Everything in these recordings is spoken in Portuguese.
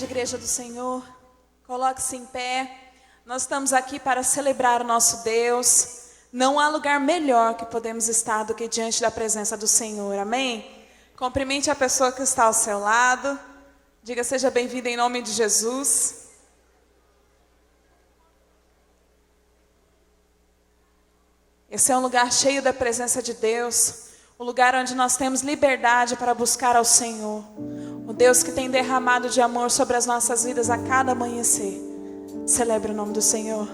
Igreja do Senhor, coloque-se em pé. Nós estamos aqui para celebrar o nosso Deus. Não há lugar melhor que podemos estar do que diante da presença do Senhor, amém? Cumprimente a pessoa que está ao seu lado. Diga, seja bem-vindo em nome de Jesus. Esse é um lugar cheio da presença de Deus. Um lugar onde nós temos liberdade para buscar ao Senhor. O Deus que tem derramado de amor sobre as nossas vidas a cada amanhecer. Celebre o nome do Senhor.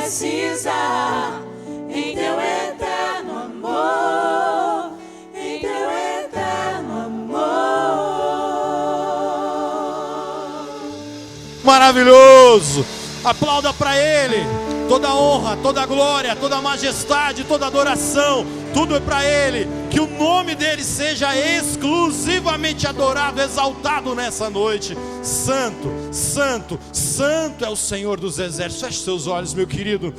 precisa, em teu eterno amor, em teu eterno amor. Maravilhoso! Aplauda para Ele. Toda honra, toda glória, toda majestade, toda adoração, tudo é para Ele. Que o nome dEle seja exclusivamente adorado, exaltado nessa noite. Santo, santo, santo é o Senhor dos exércitos. Feche seus olhos, meu querido.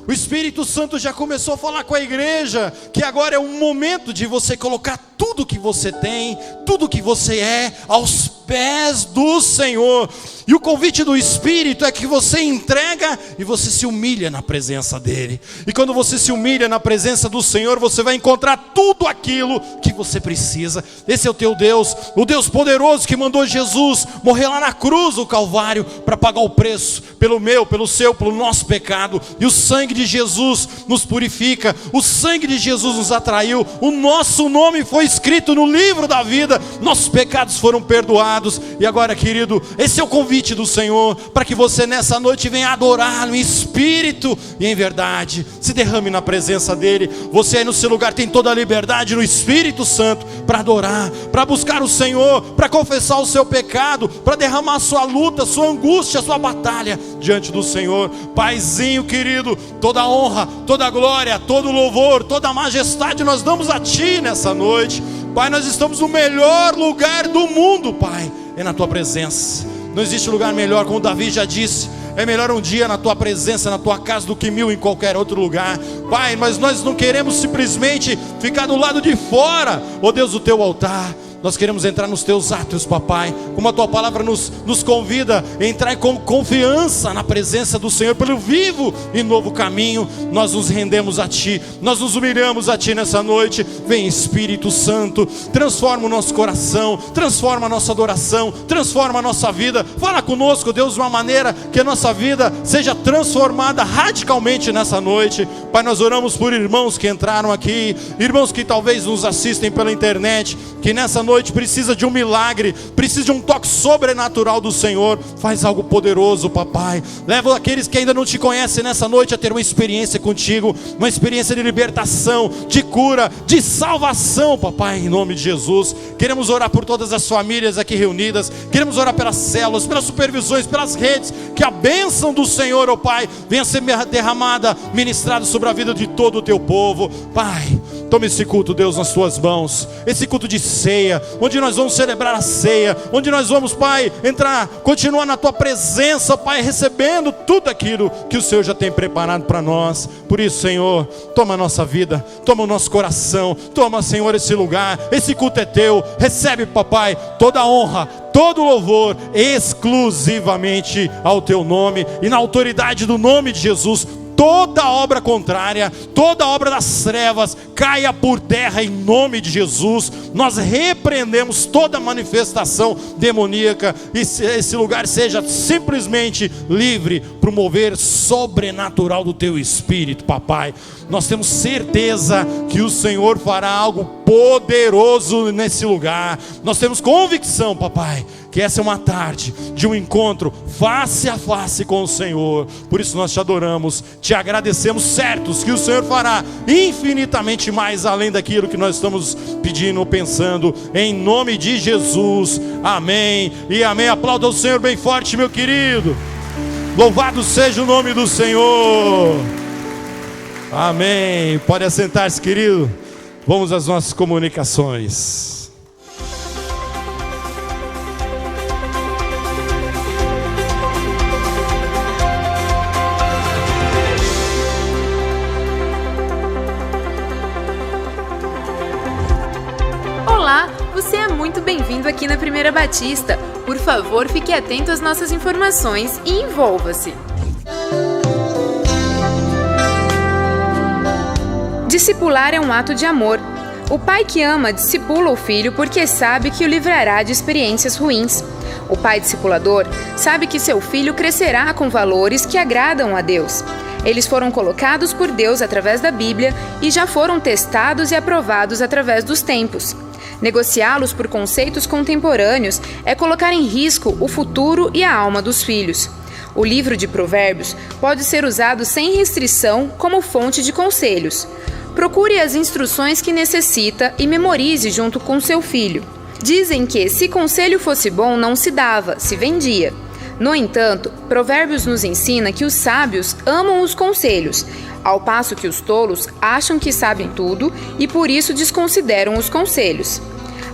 O Espírito Santo já começou a falar com a igreja que agora é um momento de você colocar tudo que você tem, tudo que você é, aos pés do Senhor. E o convite do Espírito é que você entrega e você se humilha na presença dEle. E quando você se humilha na presença do Senhor, você vai encontrar tudo aquilo que você precisa. Esse é o teu Deus, o Deus poderoso que mandou Jesus morrer lá na cruz do Calvário para pagar o preço pelo meu, pelo seu, pelo nosso pecado. E o sangue de Jesus nos purifica, o sangue de Jesus nos atraiu, o nosso nome foi escrito no livro da vida, nossos pecados foram perdoados. E agora, querido, esse é o convite do Senhor, para que você nessa noite venha adorá-lo em espírito e em verdade, se derrame na presença dEle. Você aí no seu lugar tem toda a liberdade no Espírito Santo, para adorar, para buscar o Senhor, para confessar o seu pecado, para derramar a sua luta, sua angústia, sua batalha diante do Senhor. Paizinho querido, toda honra, toda glória, todo louvor, toda majestade nós damos a Ti nessa noite. Pai, nós estamos no melhor lugar do mundo, Pai, é na Tua presença. Não existe lugar melhor, como Davi já disse. É melhor um dia na Tua presença, na Tua casa, do que 1000 em qualquer outro lugar. Pai, mas nós não queremos simplesmente ficar do lado de fora, ó Deus, do Teu altar. Nós queremos entrar nos Teus átrios, papai, como a Tua palavra nos convida a entrar com confiança na presença do Senhor, pelo vivo e novo caminho. Nós nos rendemos a Ti, nós nos humilhamos a Ti nessa noite. Vem Espírito Santo, transforma o nosso coração, transforma a nossa adoração, transforma a nossa vida. Fala conosco, Deus, de uma maneira que a nossa vida seja transformada radicalmente nessa noite. Pai, nós oramos por irmãos que entraram aqui, irmãos que talvez nos assistem pela internet, que nessa noite precisa de um milagre, precisa de um toque sobrenatural do Senhor. Faz algo poderoso, papai. Leva aqueles que ainda não Te conhecem nessa noite a ter uma experiência contigo, uma experiência de libertação, de cura, de salvação, papai, em nome de Jesus. Queremos orar por todas as famílias aqui reunidas, queremos orar pelas células, pelas supervisões, pelas redes, que a bênção do Senhor, ó Pai, venha ser derramada, ministrada sobre a vida de todo o Teu povo. Pai, toma esse culto, Deus, nas Tuas mãos, esse culto de ceia, onde nós vamos celebrar a ceia, onde nós vamos, Pai, entrar, continuar na Tua presença, Pai, recebendo tudo aquilo que o Senhor já tem preparado para nós. Por isso, Senhor, toma a nossa vida, toma o nosso coração, toma, Senhor, esse lugar. Esse culto é Teu. Recebe, papai, toda a honra, todo louvor, exclusivamente ao Teu nome, e na autoridade do nome de Jesus. Toda obra contrária, toda obra das trevas, caia por terra em nome de Jesus. Nós repreendemos toda manifestação demoníaca, e esse lugar seja simplesmente livre para o mover sobrenatural do Teu Espírito, papai. Nós temos certeza que o Senhor fará algo poderoso nesse lugar. Nós temos convicção, papai, que essa é uma tarde de um encontro face a face com o Senhor. Por isso nós Te adoramos, Te agradecemos, certos que o Senhor fará infinitamente mais além daquilo que nós estamos pedindo ou pensando, em nome de Jesus, amém e amém. Aplauda o Senhor bem forte, meu querido. Louvado seja o nome do Senhor. Amém. Pode assentar-se, querido. Vamos às nossas comunicações. Olá, você é muito bem-vindo aqui na Primeira Batista. Por favor, fique atento às nossas informações e envolva-se. Discipular é um ato de amor. O pai que ama discipula o filho porque sabe que o livrará de experiências ruins. O pai discipulador sabe que seu filho crescerá com valores que agradam a Deus. Eles foram colocados por Deus através da Bíblia e já foram testados e aprovados através dos tempos. Negociá-los por conceitos contemporâneos é colocar em risco o futuro e a alma dos filhos. O livro de Provérbios pode ser usado sem restrição como fonte de conselhos. Procure as instruções que necessita e memorize junto com seu filho. Dizem que, se conselho fosse bom, não se dava, se vendia. No entanto, Provérbios nos ensina que os sábios amam os conselhos, ao passo que os tolos acham que sabem tudo e por isso desconsideram os conselhos.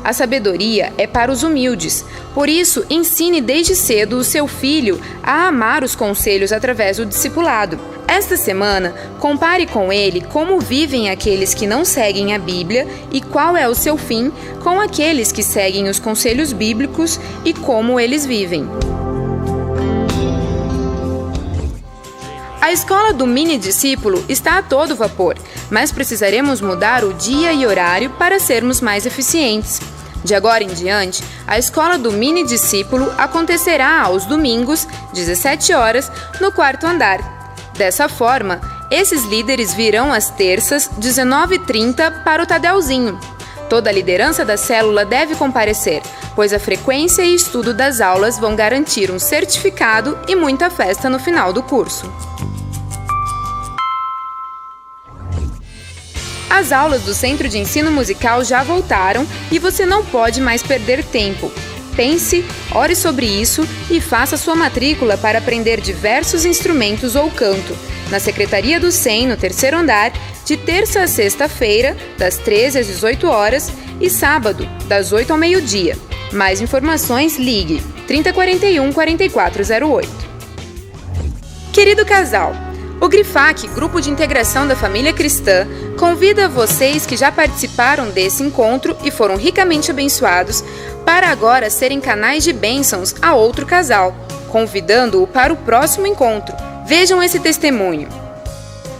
A sabedoria é para os humildes, por isso ensine desde cedo o seu filho a amar os conselhos através do discipulado. Esta semana, compare com ele como vivem aqueles que não seguem a Bíblia e qual é o seu fim com aqueles que seguem os conselhos bíblicos e como eles vivem. A escola do mini discípulo está a todo vapor, mas precisaremos mudar o dia e horário para sermos mais eficientes. De agora em diante, a escola do mini discípulo acontecerá aos domingos, 17 horas, no 4º andar. Dessa forma, esses líderes virão às terças, 19h30, para o Tadeuzinho. Toda a liderança da célula deve comparecer, pois a frequência e estudo das aulas vão garantir um certificado e muita festa no final do curso. As aulas do Centro de Ensino Musical já voltaram e você não pode mais perder tempo. Pense, ore sobre isso e faça sua matrícula para aprender diversos instrumentos ou canto, na Secretaria do SEM, no 3º andar, de terça a sexta-feira, das 13 às 18 horas e sábado, das 8 ao meio-dia. Mais informações, ligue 3041 4408. Querido casal, o GRIFAC, Grupo de Integração da Família Cristã, convida vocês que já participaram desse encontro e foram ricamente abençoados para agora serem canais de bênçãos a outro casal, convidando-o para o próximo encontro. Vejam esse testemunho.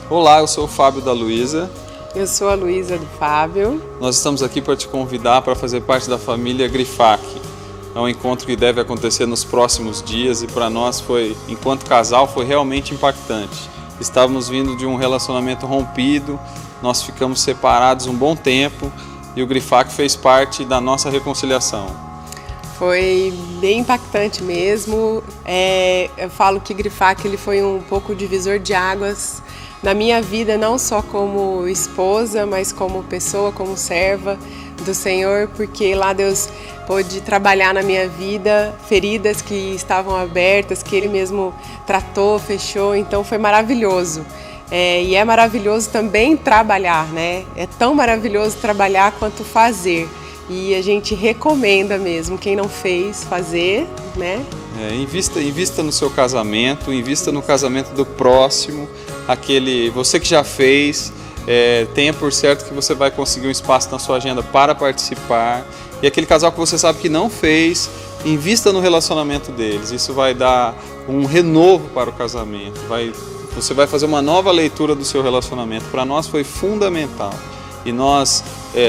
Olá, eu sou o Fábio da Luísa. Eu sou a Luísa do Fábio. Nós estamos aqui para te convidar para fazer parte da família GRIFAC. É um encontro que deve acontecer nos próximos dias e para nós enquanto casal, foi realmente impactante. Estávamos vindo de um relacionamento rompido, nós ficamos separados um bom tempo e o GRIFAC fez parte da nossa reconciliação. Foi bem impactante mesmo. Eu falo que GRIFAC ele foi um pouco divisor de águas na minha vida, não só como esposa, mas como pessoa, como serva do Senhor, porque lá Deus pôde trabalhar na minha vida, feridas que estavam abertas, que Ele mesmo tratou, fechou, então foi maravilhoso. E é maravilhoso também trabalhar, né? É tão maravilhoso trabalhar quanto fazer. E a gente recomenda mesmo, quem não fez, fazer, né? Invista no seu casamento, invista no casamento do próximo, você que já fez, tenha por certo que você vai conseguir um espaço na sua agenda para participar. E aquele casal que você sabe que não fez, invista no relacionamento deles. Isso vai dar um renovo para o casamento. Você vai fazer uma nova leitura do seu relacionamento. Para nós foi fundamental. E nós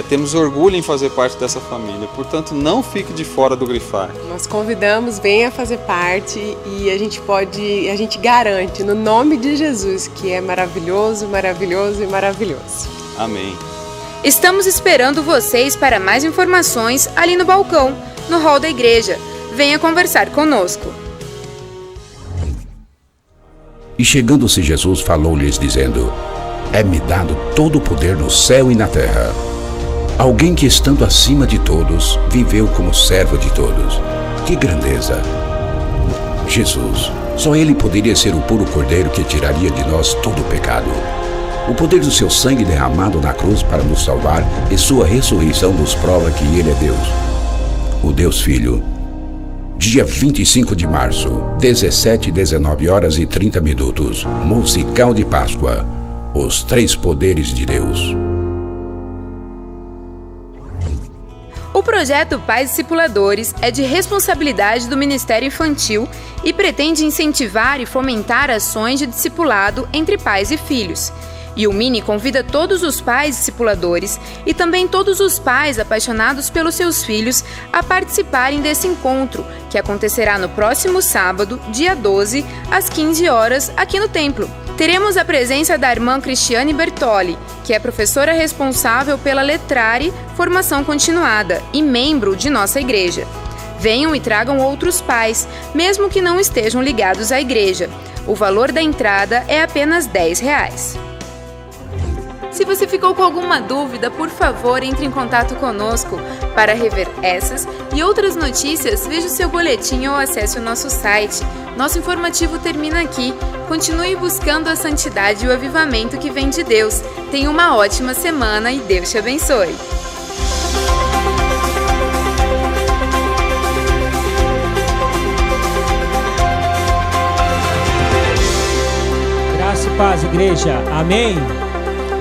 temos orgulho em fazer parte dessa família. Portanto, não fique de fora do GRIFAC. Nós convidamos, venha fazer parte e a gente garante, no nome de Jesus, que é maravilhoso, maravilhoso e maravilhoso. Amém. Estamos esperando vocês para mais informações ali no balcão, no hall da igreja. Venha conversar conosco. E chegando-se Jesus, falou-lhes dizendo: É-me dado todo o poder no céu e na terra. Alguém que, estando acima de todos, viveu como servo de todos. Que grandeza! Jesus, só Ele poderia ser o puro Cordeiro que tiraria de nós todo o pecado. O poder do seu sangue derramado na cruz para nos salvar e sua ressurreição nos prova que Ele é Deus, o Deus Filho. Dia 25 de março, 17h19h30, Musical de Páscoa. Os três poderes de Deus. O projeto Pais Discipuladores é de responsabilidade do Ministério Infantil e pretende incentivar e fomentar ações de discipulado entre pais e filhos. E o Mini convida todos os pais discipuladores e também todos os pais apaixonados pelos seus filhos a participarem desse encontro, que acontecerá no próximo sábado, dia 12, às 15 horas, aqui no templo. Teremos a presença da irmã Cristiane Bertoli, que é professora responsável pela Letrare Formação Continuada e membro de nossa igreja. Venham e tragam outros pais, mesmo que não estejam ligados à igreja. O valor da entrada é apenas R$10. Se você ficou com alguma dúvida, por favor, entre em contato conosco. Para rever essas e outras notícias, veja o seu boletim ou acesse o nosso site. Nosso informativo termina aqui. Continue buscando a santidade e o avivamento que vem de Deus. Tenha uma ótima semana e Deus te abençoe. Graça e paz, igreja. Amém?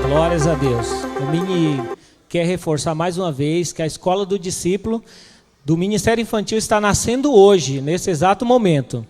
Glórias a Deus. O Mini quer reforçar mais uma vez que a Escola do Discípulo do Ministério Infantil está nascendo hoje, nesse exato momento.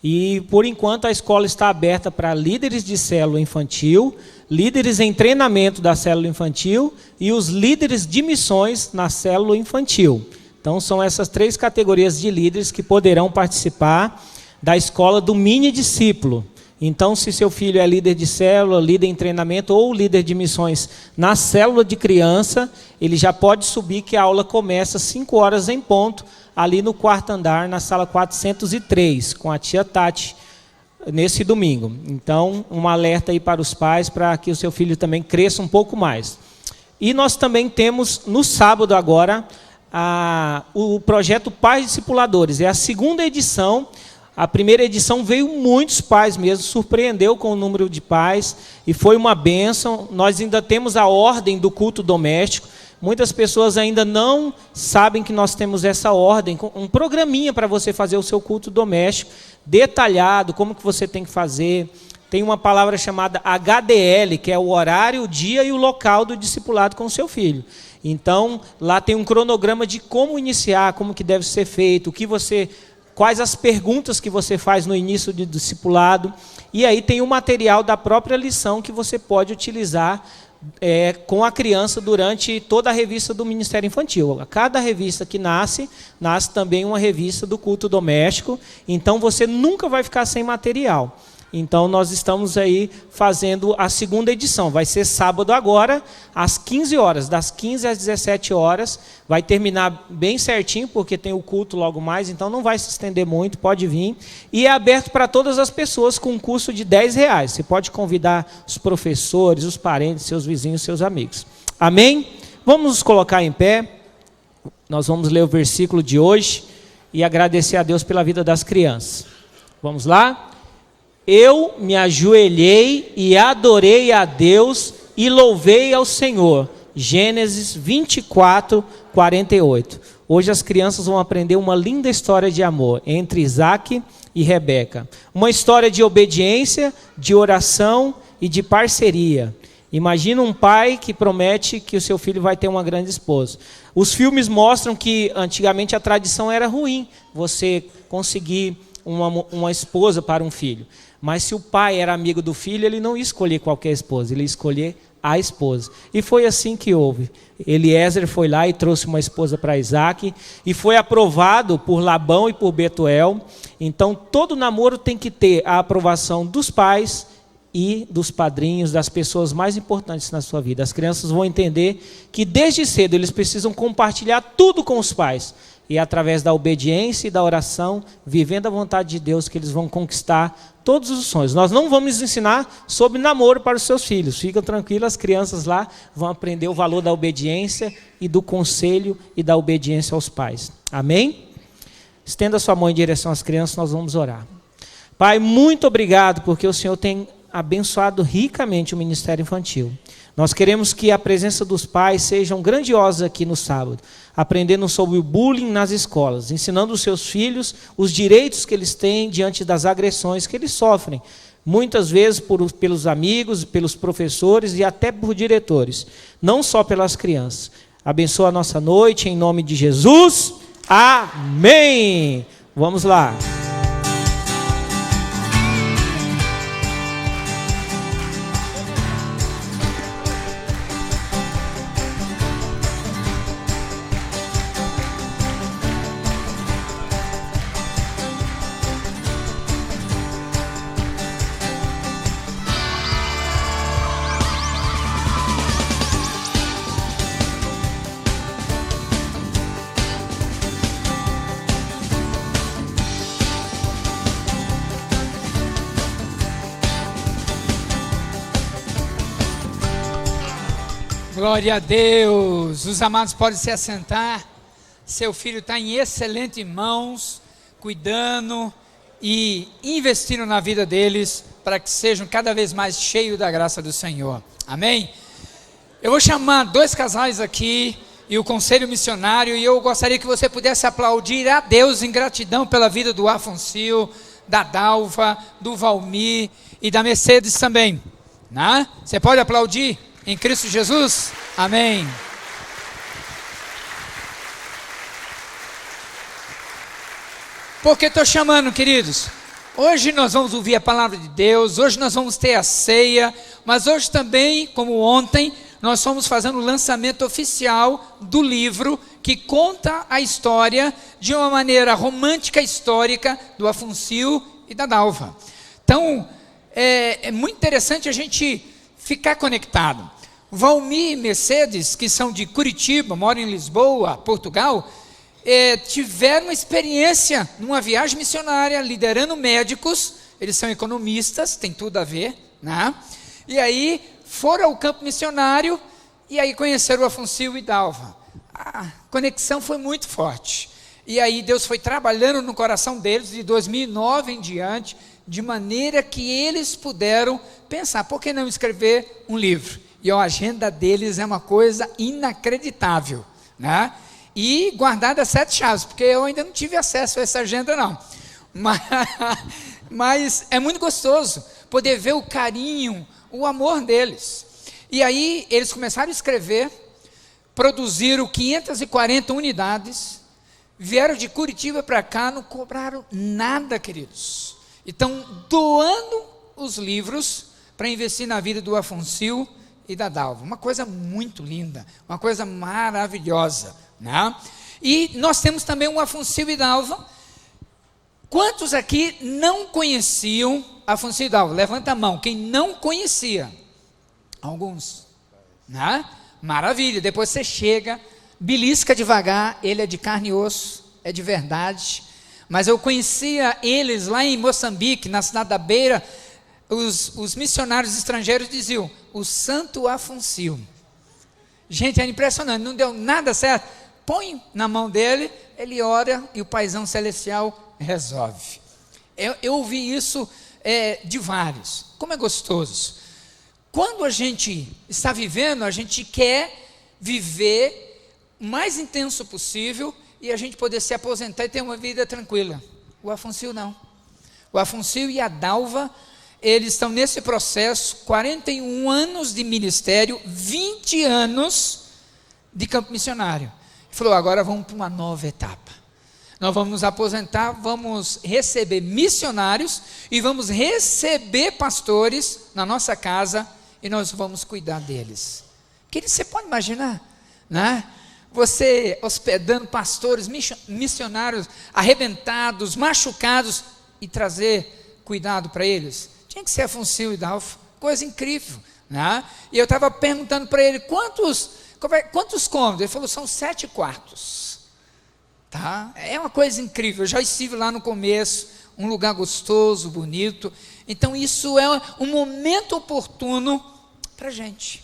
E, por enquanto, a escola está aberta para líderes de célula infantil, líderes em treinamento da célula infantil e os líderes de missões na célula infantil. Então, são essas 3 categorias de líderes que poderão participar da Escola do Mini Discípulo. Então, se seu filho é líder de célula, líder em treinamento ou líder de missões na célula de criança, ele já pode subir que a aula começa às 5 horas em ponto, ali no 4º andar, na sala 403, com a tia Tati, nesse domingo. Então, um alerta aí para os pais, para que o seu filho também cresça um pouco mais. E nós também temos, no sábado agora, o projeto Pais Discipuladores. É a 2ª edição. A primeira edição veio muitos pais mesmo, surpreendeu com o número de pais e foi uma bênção. Nós ainda temos a ordem do culto doméstico. Muitas pessoas ainda não sabem que nós temos essa ordem, um programinha para você fazer o seu culto doméstico, detalhado, como que você tem que fazer. Tem uma palavra chamada HDL, que é o horário, o dia e o local do discipulado com o seu filho. Então, lá tem um cronograma de como iniciar, como que deve ser feito, quais as perguntas que você faz no início do discipulado. E aí tem o material da própria lição que você pode utilizar com a criança durante toda a revista do Ministério Infantil. A cada revista que nasce também uma revista do culto doméstico. Então você nunca vai ficar sem material. Então nós estamos aí fazendo a 2ª edição. Vai ser sábado agora, às 15 horas, das 15 às 17 horas. Vai terminar bem certinho, porque tem o culto logo mais, então não vai se estender muito, pode vir. E é aberto para todas as pessoas com um custo de R$10. Você pode convidar os professores, os parentes, seus vizinhos, seus amigos. Amém? Vamos nos colocar em pé. Nós vamos ler o versículo de hoje e agradecer a Deus pela vida das crianças. Vamos lá? Eu me ajoelhei e adorei a Deus e louvei ao Senhor. Gênesis 24, 48. Hoje as crianças vão aprender uma linda história de amor entre Isaac e Rebeca. Uma história de obediência, de oração e de parceria. Imagina um pai que promete que o seu filho vai ter uma grande esposa. Os filmes mostram que antigamente a tradição era ruim, você conseguir uma esposa para um filho. Mas se o pai era amigo do filho, ele não ia escolher qualquer esposa, ele ia escolher a esposa. E foi assim que houve. Eliezer foi lá e trouxe uma esposa para Isaac, e foi aprovado por Labão e por Betuel. Então, todo namoro tem que ter a aprovação dos pais e dos padrinhos, das pessoas mais importantes na sua vida. As crianças vão entender que desde cedo eles precisam compartilhar tudo com os pais. E através da obediência e da oração, vivendo a vontade de Deus, que eles vão conquistar todos os sonhos. Nós não vamos ensinar sobre namoro para os seus filhos. Fiquem tranquilos, as crianças lá vão aprender o valor da obediência e do conselho e da obediência aos pais. Amém? Estenda sua mão em direção às crianças, nós vamos orar. Pai, muito obrigado, porque o Senhor tem abençoado ricamente o Ministério Infantil. Nós queremos que a presença dos pais sejam grandiosas aqui no sábado, aprendendo sobre o bullying nas escolas, ensinando os seus filhos os direitos que eles têm diante das agressões que eles sofrem, muitas vezes pelos amigos, pelos professores e até por diretores, não só pelas crianças. Abençoa a nossa noite, em nome de Jesus. Amém! Vamos lá. Glória a Deus. Os amados podem se assentar. Seu filho está em excelentes mãos, cuidando e investindo na vida deles para que sejam cada vez mais cheios da graça do Senhor. Amém? Eu vou chamar 2 casais aqui e o conselho missionário, e eu gostaria que você pudesse aplaudir a Deus em gratidão pela vida do Afonso, da Dalva, do Valmir e da Mercedes também, né? Você pode aplaudir em Cristo Jesus? Amém. Por que estou chamando, queridos? Hoje nós vamos ouvir a palavra de Deus, hoje nós vamos ter a ceia, mas hoje também, como ontem, nós estamos fazendo o lançamento oficial do livro que conta a história de uma maneira romântica, histórica, do Afonso e da Dalva. Então, é muito interessante a gente ficar conectado. Valmir e Mercedes, que são de Curitiba, moram em Lisboa, Portugal, tiveram uma experiência numa viagem missionária, liderando médicos. Eles são economistas, tem tudo a ver, né? E aí foram ao campo missionário e aí conheceram o Afonso e Dalva. A conexão foi muito forte. E aí Deus foi trabalhando no coração deles de 2009 em diante, de maneira que eles puderam pensar, por que não escrever um livro? E a agenda deles é uma coisa inacreditável, né? E guardada 7 chaves, porque eu ainda não tive acesso a essa agenda não. Mas é muito gostoso poder ver o carinho, o amor deles. E aí eles começaram a escrever, produziram 540 unidades, vieram de Curitiba para cá, não cobraram nada, queridos. Estão doando os livros para investir na vida do Afonso e da Dalva. Uma coisa muito linda, uma coisa maravilhosa, né? E nós temos também um Afonso e Dalva. Quantos aqui não conheciam Afonso e Dalva? Levanta a mão, quem não conhecia. Alguns, né? Maravilha, depois você chega, belisca devagar, ele é de carne e osso, é de verdade. Mas eu conhecia eles lá em Moçambique, na cidade da Beira. Os missionários estrangeiros diziam, o Santo Afonso. Gente, é impressionante, não deu nada certo. Põe na mão dele, ele ora e o Paizão Celestial resolve. Eu ouvi isso de vários. Como é gostoso. Quando a gente está vivendo, a gente quer viver o mais intenso possível e a gente poder se aposentar e ter uma vida tranquila. O Afonso não. O Afonso e a Dalva, eles estão nesse processo, 41 anos de ministério, 20 anos de campo missionário. Ele falou, agora vamos para uma nova etapa. Nós vamos nos aposentar, vamos receber missionários e vamos receber pastores na nossa casa e nós vamos cuidar deles. Querido, você pode imaginar, né? Você hospedando pastores, missionários arrebentados, machucados e trazer cuidado para eles. Tinha que ser Afonso e Dalva, coisa incrível, né? E eu estava perguntando para ele, quantos cômodos? Ele falou, são 7 quartos. Tá? É uma coisa incrível, eu já estive lá no começo, um lugar gostoso, bonito. Então isso é um momento oportuno para a gente.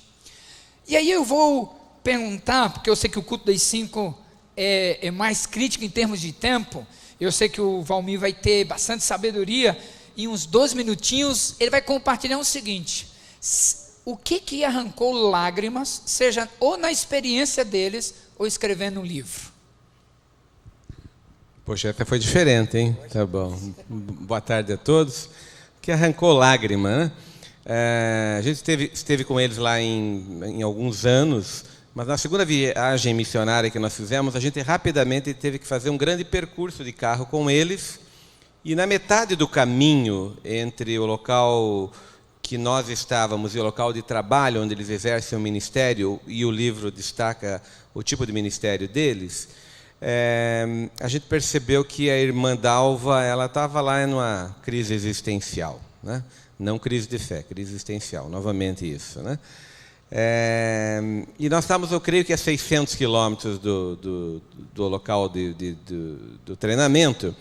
E aí eu vou perguntar, porque eu sei que o culto das 5 é mais crítico em termos de tempo. Eu sei que o Valmir vai ter bastante sabedoria. Em uns 12 minutinhos, ele vai compartilhar o seguinte: o que arrancou lágrimas, seja ou na experiência deles, ou escrevendo um livro. Poxa, até foi diferente, hein? Tá bom. Boa tarde a todos. O que arrancou lágrima, né? A gente esteve com eles lá em alguns anos, mas na segunda viagem missionária que nós fizemos, a gente rapidamente teve que fazer um grande percurso de carro com eles. E na metade do caminho entre o local que nós estávamos e o local de trabalho onde eles exercem o ministério, e o livro destaca o tipo de ministério deles, a gente percebeu que a irmã Dalva, ela estava lá numa crise existencial, né? Não crise de fé, crise existencial, novamente isso, né? E nós estávamos, eu creio que a 600 quilômetros do local do treinamento.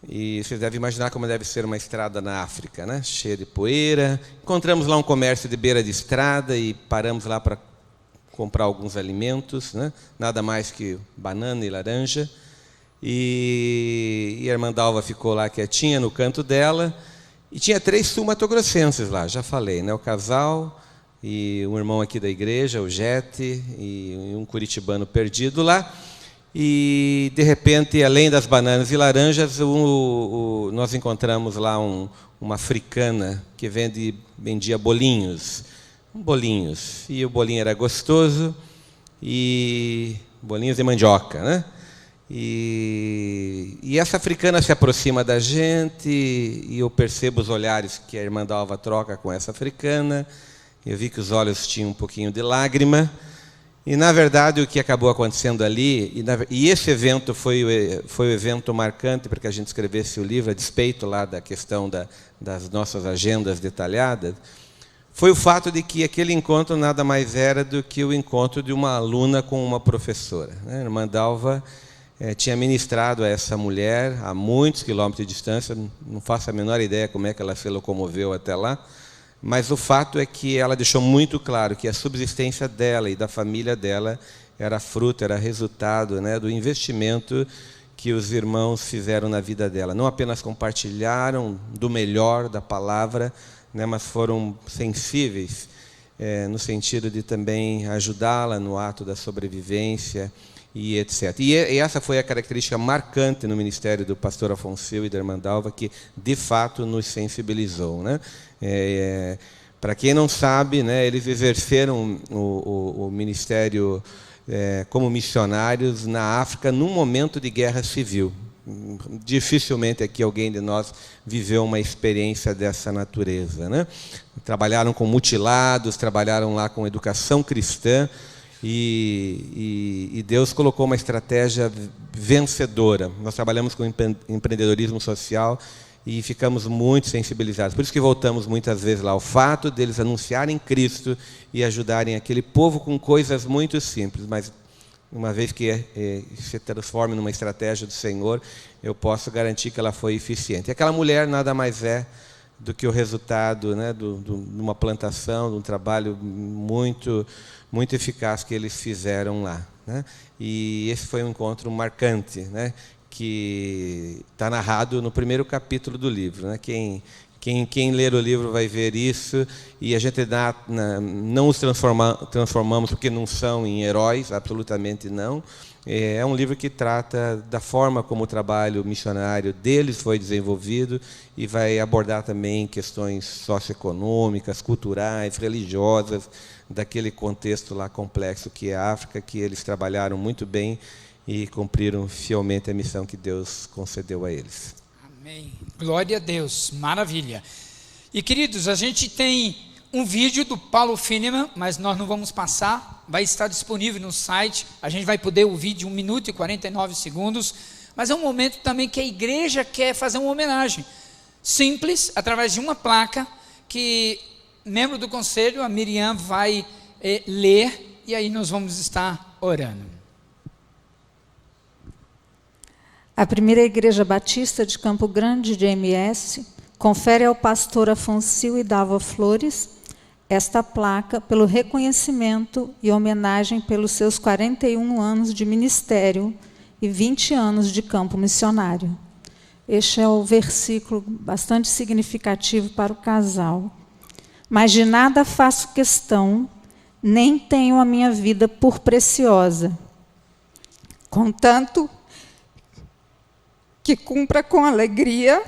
E vocês devem imaginar como deve ser uma estrada na África, né? Cheia de poeira. Encontramos lá um comércio de beira de estrada e paramos lá para comprar alguns alimentos, né? Nada mais que banana e laranja. E a irmã Dalva ficou lá quietinha no canto dela. E tinha 3 sul-matogrossenses lá, já falei, né? O casal e um irmão aqui da igreja, o Jete, e um curitibano perdido lá. E, de repente, além das bananas e laranjas, nós encontramos lá uma africana que vendia bolinhos. Bolinhos. E o bolinho era gostoso, e bolinhos de mandioca, né? E essa africana se aproxima da gente, e eu percebo os olhares que a irmã Dalva troca com essa africana. Eu vi que os olhos tinham um pouquinho de lágrima. E, na verdade, o que acabou acontecendo ali, e esse evento foi o evento marcante para que a gente escrevesse o livro, a despeito lá da questão das nossas agendas detalhadas, foi o fato de que aquele encontro nada mais era do que o encontro de uma aluna com uma professora. A irmã Dalva tinha ministrado a essa mulher a muitos quilômetros de distância, não faço a menor ideia como é que ela se locomoveu até lá, mas o fato é que ela deixou muito claro que a subsistência dela e da família dela era fruto, era resultado, né, do investimento que os irmãos fizeram na vida dela. Não apenas compartilharam do melhor da palavra, né, mas foram sensíveis no sentido de também ajudá-la no ato da sobrevivência e etc. E essa foi a característica marcante no ministério do pastor Afonso e da irmã Dalva, que de fato nos sensibilizou, né? Para quem não sabe, né, eles exerceram o ministério como missionários na África num momento de guerra civil. Dificilmente aqui alguém de nós viveu uma experiência dessa natureza, né? Trabalharam com mutilados, trabalharam lá com educação cristã, e Deus colocou uma estratégia vencedora. Nós trabalhamos com empreendedorismo social e ficamos muito sensibilizados. Por isso que voltamos muitas vezes lá. O fato deles anunciarem Cristo e ajudarem aquele povo com coisas muito simples, mas uma vez que se transforme numa estratégia do Senhor, eu posso garantir que ela foi eficiente. E aquela mulher nada mais é do que o resultado, né, de uma plantação, de um trabalho muito, muito eficaz que eles fizeram lá, né? E esse foi um encontro marcante, né, que está narrado no primeiro capítulo do livro, né? Quem ler o livro vai ver isso, e a gente não os transformamos porque não são em heróis, absolutamente não. É um livro que trata da forma como o trabalho missionário deles foi desenvolvido e vai abordar também questões socioeconômicas, culturais, religiosas, daquele contexto lá complexo que é a África, que eles trabalharam muito bem e cumpriram fielmente a missão que Deus concedeu a eles. Amém. Glória a Deus. Maravilha. E, queridos, a gente tem um vídeo do Paulo Fineman, mas nós não vamos passar, vai estar disponível no site, a gente vai poder ouvir de 1 minuto e 49 segundos, mas é um momento também que a igreja quer fazer uma homenagem, simples, através de uma placa, que membro do conselho, a Miriam, vai ler, e aí nós vamos estar orando. A Primeira Igreja Batista de Campo Grande, de MS, confere ao pastor Afonso e Dalva Flores esta placa pelo reconhecimento e homenagem pelos seus 41 anos de ministério e 20 anos de campo missionário. Este é o versículo bastante significativo para o casal. Mas de nada faço questão, nem tenho a minha vida por preciosa, contanto que cumpra com alegria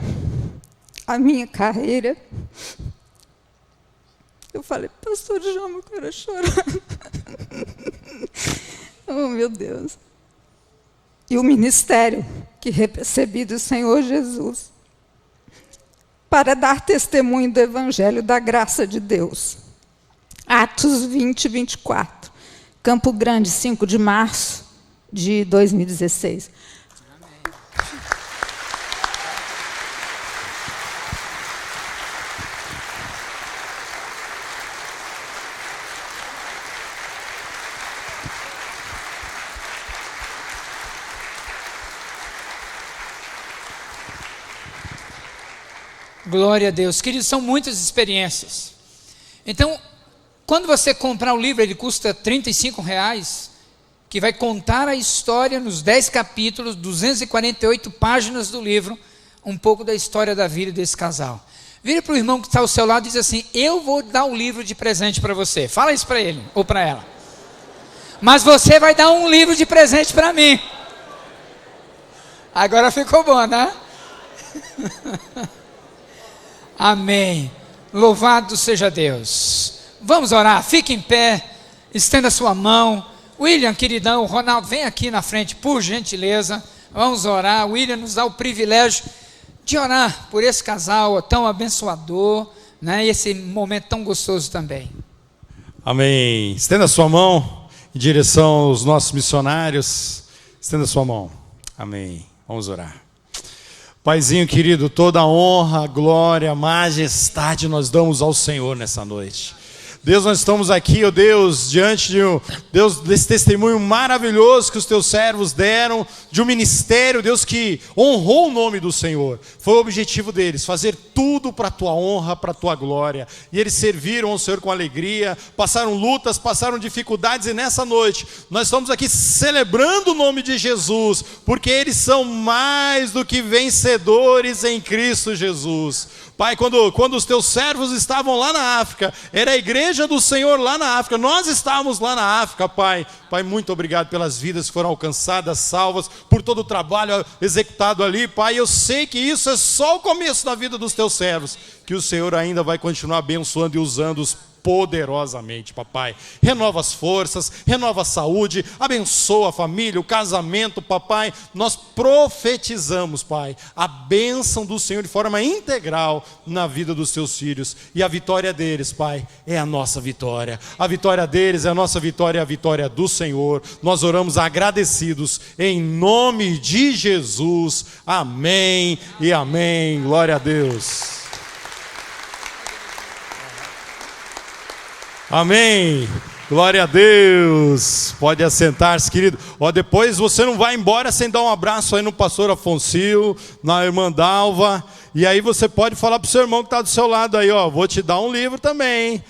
a minha carreira. Eu falei, pastor João, eu quero chorar. Oh, meu Deus. E o ministério que recebi do Senhor Jesus para dar testemunho do Evangelho da graça de Deus. Atos 20, 24. Campo Grande, 5 de março de 2016. Glória a Deus. Queridos, são muitas experiências. Então, Quando você comprar o livro, ele custa R$35, que vai contar a história nos 10 capítulos, 248 páginas do livro, um pouco da história da vida desse casal. Vire para o irmão que está ao seu lado e diz assim: eu vou dar o livro de presente para você. Fala isso para ele ou para ela. Mas você vai dar um livro de presente para mim. Agora ficou bom, né? Amém. Louvado seja Deus. Vamos orar, fique em pé, estenda sua mão. William, queridão, Ronaldo, vem aqui na frente, por gentileza. Vamos orar. O William nos dá o privilégio de orar por esse casal tão abençoador, né? E esse momento tão gostoso também. Amém. Estenda sua mão em direção aos nossos missionários. Estenda sua mão. Amém. Vamos orar. Paizinho querido, toda honra, glória, majestade nós damos ao Senhor nessa noite. Deus, nós estamos aqui, ó Deus, diante Deus, desse testemunho maravilhoso que os teus servos deram, de um ministério, Deus, que honrou o nome do Senhor. Foi o objetivo deles, fazer tudo para a tua honra, para a tua glória. E eles serviram ao Senhor com alegria, passaram lutas, passaram dificuldades, e nessa noite nós estamos aqui celebrando o nome de Jesus, porque eles são mais do que vencedores em Cristo Jesus. Pai, quando os teus servos estavam lá na África, era a igreja do Senhor lá na África, nós estávamos lá na África, Pai. Pai, muito obrigado pelas vidas que foram alcançadas, salvas, por todo o trabalho executado ali, Pai. Eu sei que isso é só o começo da vida dos teus servos, que o Senhor ainda vai continuar abençoando e usando-os poderosamente, papai. Renova as forças, renova a saúde, abençoa a família, o casamento, papai. Nós profetizamos, Pai, a bênção do Senhor de forma integral na vida dos teus filhos. E a vitória deles, Pai, é a nossa vitória. A vitória deles é a nossa vitória, é a vitória do Senhor. Nós oramos agradecidos em nome de Jesus. Amém e amém. Glória a Deus. Amém, glória a Deus. Pode assentar-se, querido. Depois você não vai embora sem dar um abraço aí no pastor Afonso, na irmã Dalva. E aí você pode falar para o seu irmão que está do seu lado aí, vou te dar um livro também.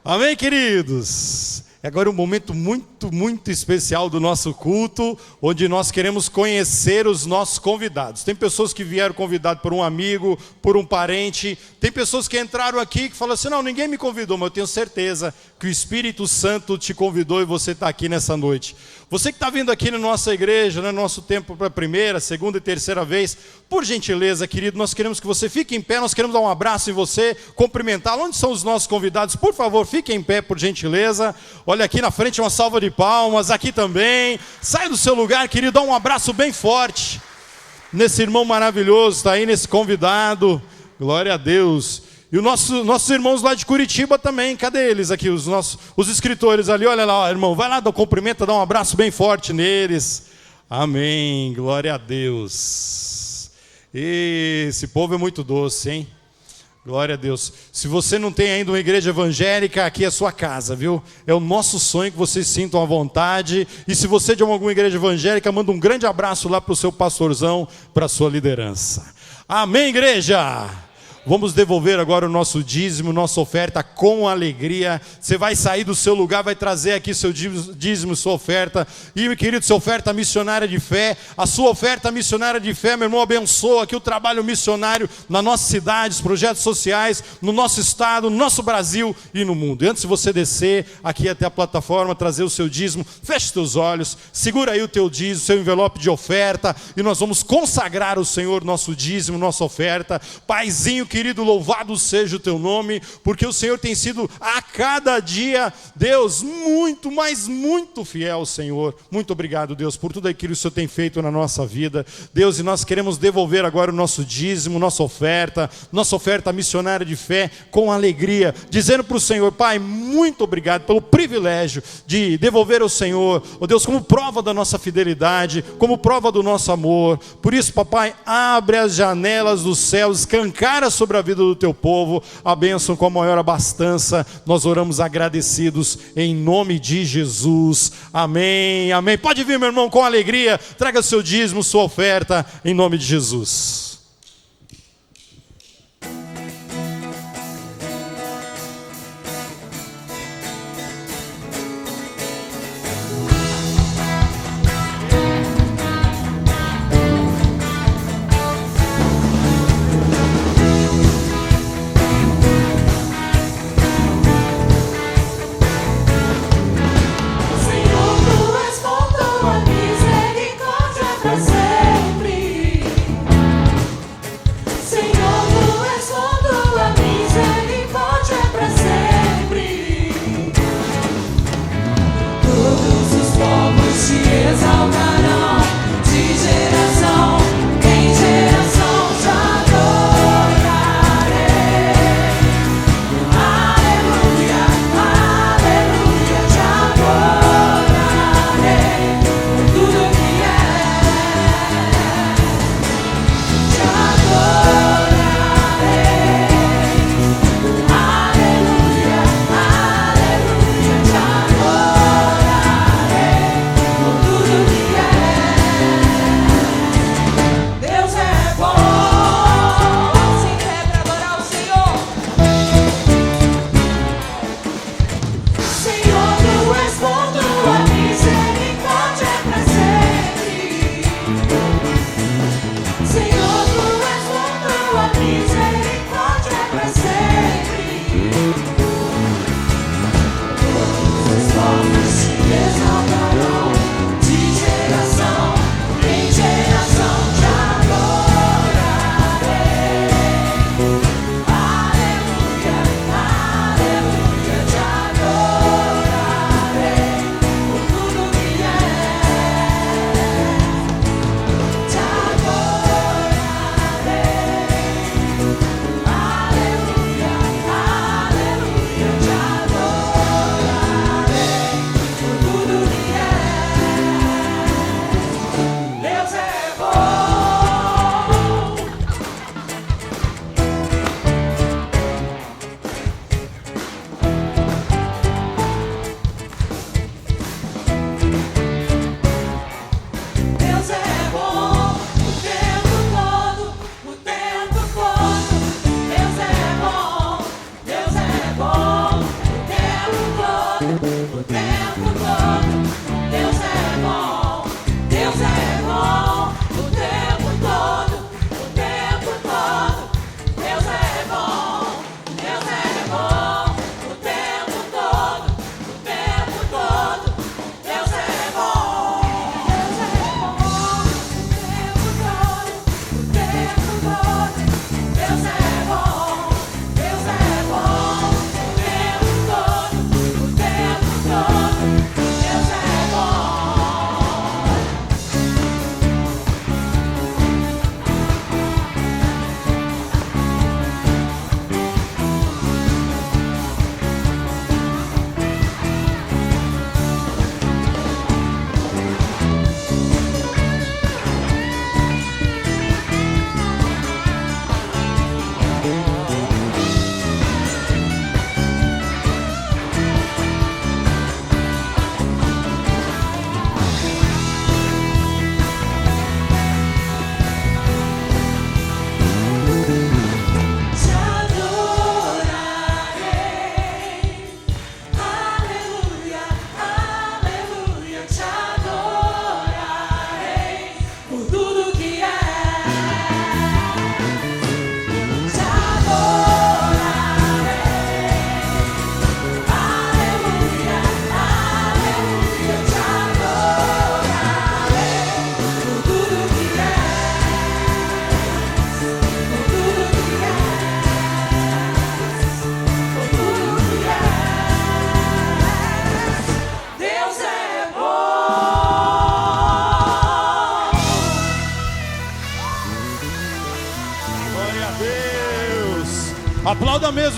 Amém, queridos? Agora um momento muito, muito especial do nosso culto, onde nós queremos conhecer os nossos convidados. Tem pessoas que vieram convidados por um amigo, por um parente. Tem pessoas que entraram aqui que falam assim: não, ninguém me convidou, mas eu tenho certeza que o Espírito Santo te convidou e você está aqui nessa noite. Você que está vindo aqui na nossa igreja, no nosso tempo para a primeira, segunda e terceira vez, por gentileza, querido, nós queremos que você fique em pé, nós queremos dar um abraço em você, cumprimentá-lo. Onde são os nossos convidados? Por favor, fiquem em pé, por gentileza. Olha, aqui na frente uma salva de palmas, aqui também. Sai do seu lugar, querido, dá um abraço bem forte nesse irmão maravilhoso, está aí, nesse convidado. Glória a Deus. E os nossos irmãos lá de Curitiba também, cadê eles aqui? Os escritores ali, olha lá, irmão, vai lá, dá um cumprimento, dá um abraço bem forte neles. Amém, glória a Deus. Esse povo é muito doce, hein? Glória a Deus. Se você não tem ainda uma igreja evangélica, aqui é a sua casa, viu? É o nosso sonho que vocês sintam à vontade. E se você é de alguma igreja evangélica, manda um grande abraço lá para o seu pastorzão, para a sua liderança. Amém, igreja? Vamos devolver agora o nosso dízimo, nossa oferta com alegria. Você vai sair do seu lugar, vai trazer aqui seu dízimo, sua oferta. E, meu querido, sua oferta missionária de fé. A sua oferta missionária de fé, meu irmão, abençoa aqui o trabalho missionário na nossa cidade, os projetos sociais, no nosso estado, no nosso Brasil e no mundo. E antes de você descer aqui até a plataforma, trazer o seu dízimo, feche seus olhos, segura aí o teu dízimo, seu envelope de oferta, e nós vamos consagrar ao Senhor nosso dízimo, nossa oferta. Paizinho querido, louvado seja o teu nome, porque o Senhor tem sido a cada dia, Deus, muito, mas muito fiel, Senhor. Muito obrigado, Deus, por tudo aquilo que o Senhor tem feito na nossa vida, Deus, e nós queremos devolver agora o nosso dízimo, nossa oferta missionária de fé, com alegria, dizendo para o Senhor: Pai, muito obrigado pelo privilégio de devolver ao Senhor, ó Deus, como prova da nossa fidelidade, como prova do nosso amor. Por isso, papai, abre as janelas dos céus, escancara sobre a vida do teu povo, a bênção com a maior abastança. Nós oramos agradecidos em nome de Jesus. Amém, amém. Pode vir, meu irmão, com alegria, traga seu dízimo, sua oferta, em nome de Jesus.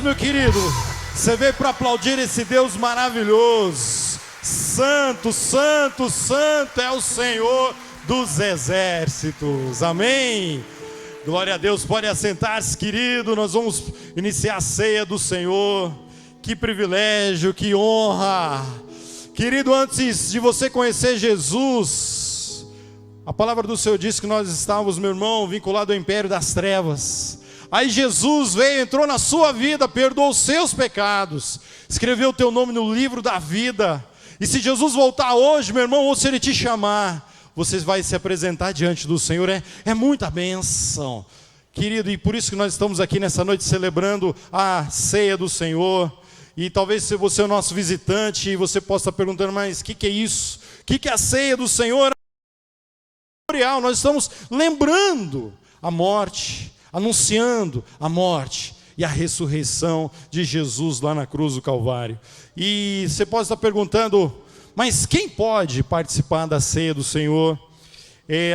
meu querido. Você veio para aplaudir esse Deus maravilhoso. Santo, santo, santo é o Senhor dos exércitos. Amém. Glória a Deus. Pode assentar-se, querido. Nós vamos iniciar a ceia do Senhor. Que privilégio, que honra. Querido, antes de você conhecer Jesus, a palavra do Senhor diz que nós estávamos, meu irmão, vinculados ao império das trevas. Aí Jesus veio, entrou na sua vida, perdoou os seus pecados, escreveu o teu nome no livro da vida. E se Jesus voltar hoje, meu irmão, ou se Ele te chamar, você vai se apresentar diante do Senhor. É muita bênção, querido. E por isso que nós estamos aqui nessa noite celebrando a ceia do Senhor. E talvez se você é o nosso visitante, você possa estar perguntando, mas o que é isso? O que é a ceia do Senhor? Nós estamos lembrando a morte, anunciando a morte e a ressurreição de Jesus lá na cruz do Calvário. E você pode estar perguntando, mas quem pode participar da ceia do Senhor?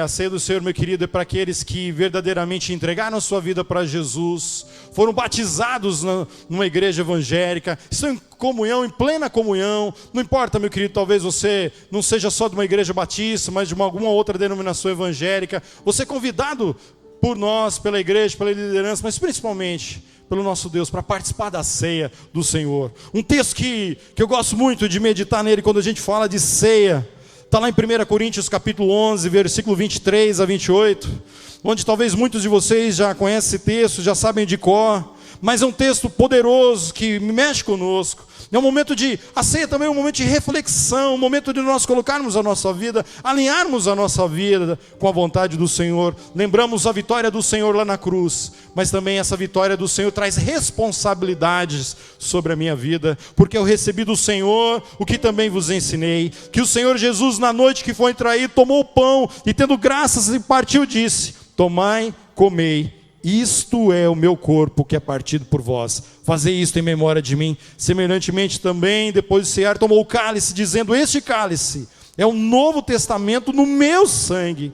A ceia do Senhor, meu querido, é para aqueles que verdadeiramente entregaram a sua vida para Jesus, foram batizados numa igreja evangélica, estão em comunhão, em plena comunhão. Não importa, meu querido, talvez você não seja só de uma igreja batista, mas de alguma outra denominação evangélica. Você é convidado por nós, pela igreja, pela liderança, mas principalmente pelo nosso Deus, para participar da ceia do Senhor. Um texto que eu gosto muito de meditar nele quando a gente fala de ceia, está lá em 1 Coríntios capítulo 11, versículo 23 a 28, onde talvez muitos de vocês já conhecem esse texto, já sabem de cor, mas é um texto poderoso que mexe conosco. É um momento a ceia também é um momento de reflexão, um momento de nós colocarmos a nossa vida, alinharmos a nossa vida com a vontade do Senhor. Lembramos a vitória do Senhor lá na cruz, mas também essa vitória do Senhor traz responsabilidades sobre a minha vida, porque eu recebi do Senhor o que também vos ensinei, que o Senhor Jesus, na noite que foi traído, tomou o pão e, tendo graças, e partiu, disse: tomai, comei, isto é o meu corpo que é partido por vós, fazei isto em memória de mim. Semelhantemente também, depois de cear, tomou o cálice, dizendo: este cálice é o novo testamento no meu sangue,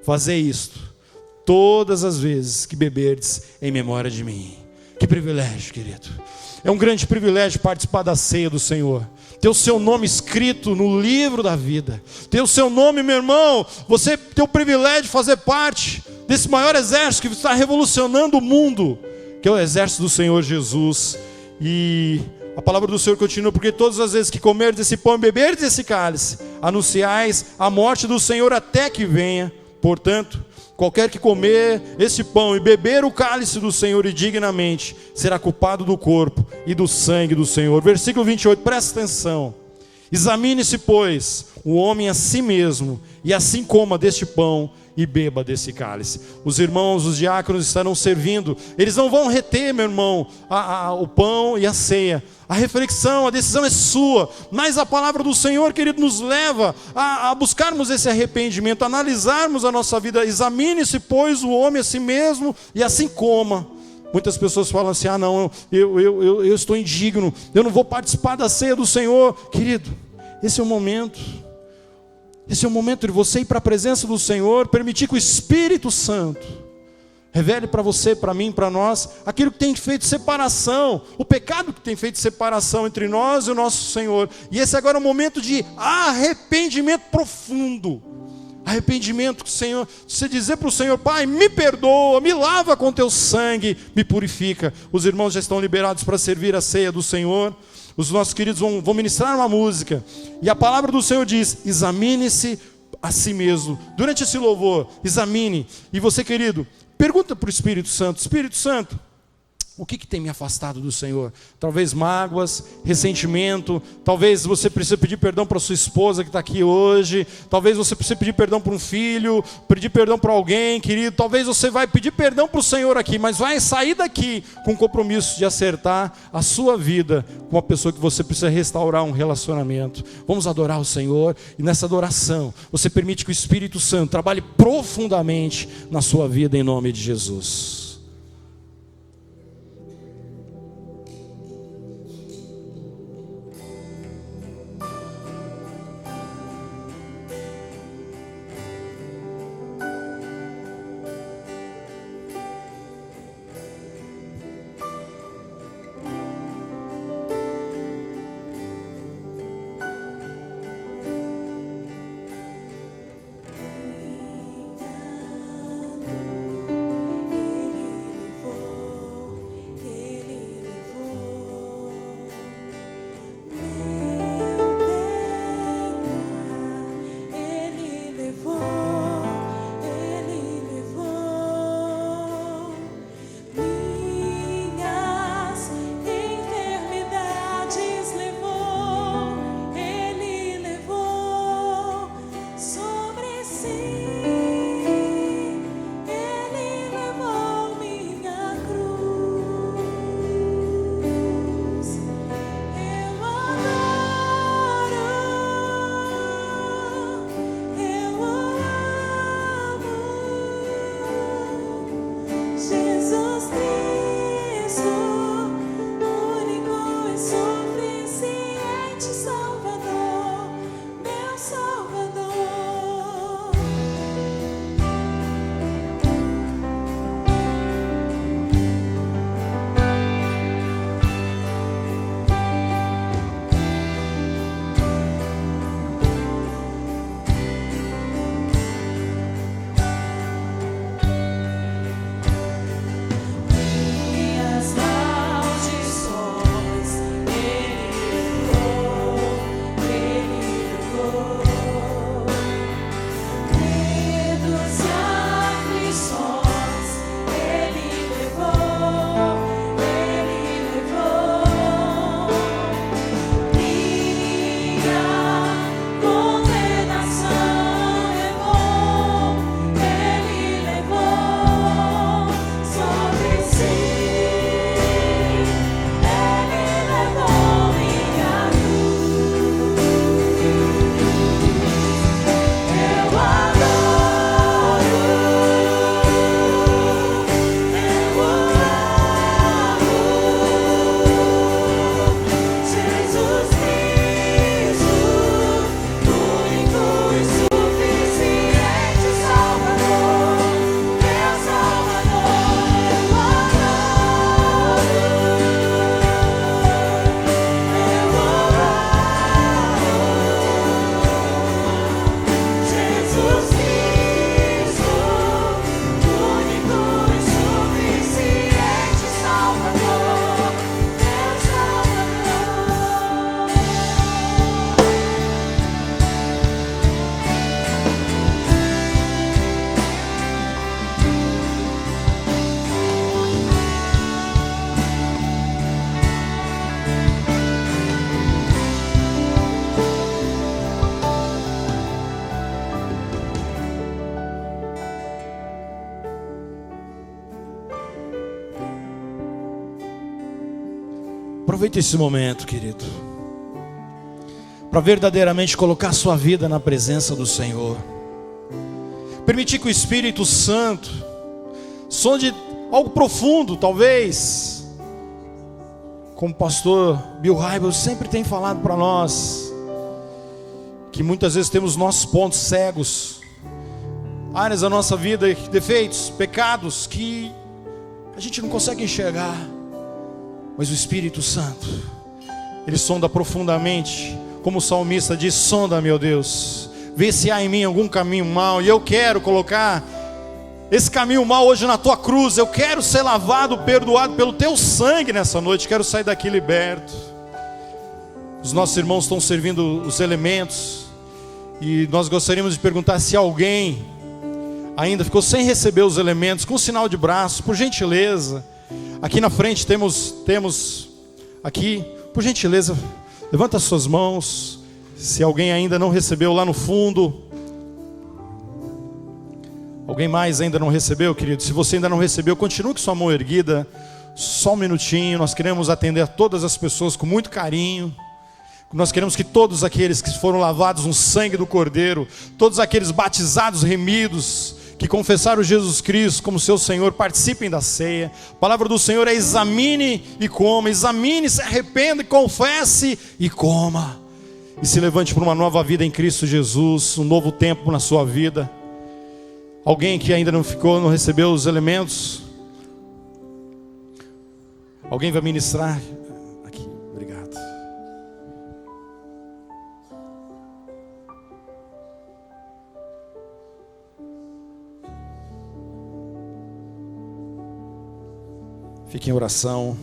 fazei isto todas as vezes que beberdes em memória de mim. Que privilégio, querido. É um grande privilégio participar da ceia do Senhor, ter o seu nome escrito no livro da vida, ter o seu nome, meu irmão, você ter o privilégio de fazer parte desse maior exército que está revolucionando o mundo, que é o exército do Senhor Jesus. E a palavra do Senhor continua: porque todas as vezes que comerdes esse pão e beberdes esse cálice, anunciais a morte do Senhor até que venha. Portanto, qualquer que comer este pão e beber o cálice do Senhor indignamente, será culpado do corpo e do sangue do Senhor. Versículo 28, presta atenção. Examine-se, pois, o homem a si mesmo, e assim coma deste pão e beba desse cálice. Os irmãos, os diáconos estarão servindo. Eles não vão reter, meu irmão, o pão e a ceia. A reflexão, a decisão é sua. Mas a palavra do Senhor, querido, nos leva a buscarmos esse arrependimento, a analisarmos a nossa vida. Examine-se, pois, o homem a si mesmo, e assim coma. Muitas pessoas falam assim: ah não, eu estou indigno, eu não vou participar da ceia do Senhor. Querido, esse é o momento. Esse é o momento de você ir para a presença do Senhor, permitir que o Espírito Santo revele para você, para mim, para nós, aquilo que tem feito separação, o pecado que tem feito separação entre nós e o nosso Senhor. E esse agora é um momento de arrependimento profundo. Arrependimento que o Senhor, você dizer para o Senhor: Pai, me perdoa, me lava com teu sangue, me purifica. Os irmãos já estão liberados para servir a ceia do Senhor. Os nossos queridos vão ministrar uma música. E a palavra do Senhor diz: examine-se a si mesmo. Durante esse louvor, examine. E você, querido, pergunta para o Espírito Santo: Espírito Santo, o que tem me afastado do Senhor? Talvez mágoas, ressentimento. Talvez você precise pedir perdão para sua esposa que está aqui hoje. Talvez você precise pedir perdão para um filho, pedir perdão para alguém, querido. Talvez você vai pedir perdão para o Senhor aqui, mas vai sair daqui com o compromisso de acertar a sua vida com uma pessoa que você precisa restaurar um relacionamento. Vamos adorar o Senhor, e nessa adoração você permite que o Espírito Santo trabalhe profundamente na sua vida, em nome de Jesus. Aproveita esse momento, querido, para verdadeiramente colocar sua vida na presença do Senhor. Permitir que o Espírito Santo sonde algo profundo, talvez, como o pastor Bill Hybels sempre tem falado para nós, que muitas vezes temos nossos pontos cegos, áreas da nossa vida, defeitos, pecados que a gente não consegue enxergar, mas o Espírito Santo, Ele sonda profundamente, como o salmista diz: sonda, meu Deus, vê se há em mim algum caminho mau, e eu quero colocar esse caminho mau hoje na tua cruz. Eu quero ser lavado, perdoado pelo teu sangue nessa noite, quero sair daqui liberto. Os nossos irmãos estão servindo os elementos, e nós gostaríamos de perguntar se alguém ainda ficou sem receber os elementos, com sinal de braço, por gentileza. Aqui na frente temos aqui, por gentileza, levanta as suas mãos. Se alguém ainda não recebeu, lá no fundo. Alguém mais ainda não recebeu, querido? Se você ainda não recebeu, continue com sua mão erguida. Só um minutinho, nós queremos atender a todas as pessoas com muito carinho. Nós queremos que todos aqueles que foram lavados no sangue do Cordeiro, todos aqueles batizados, remidos, que confessaram Jesus Cristo como seu Senhor, participem da ceia. A palavra do Senhor é: examine e coma. Examine, se arrependa, confesse e coma. E se levante para uma nova vida em Cristo Jesus, um novo tempo na sua vida. Alguém que ainda não recebeu os elementos? Alguém vai ministrar? Aqui, obrigado. Fique em oração.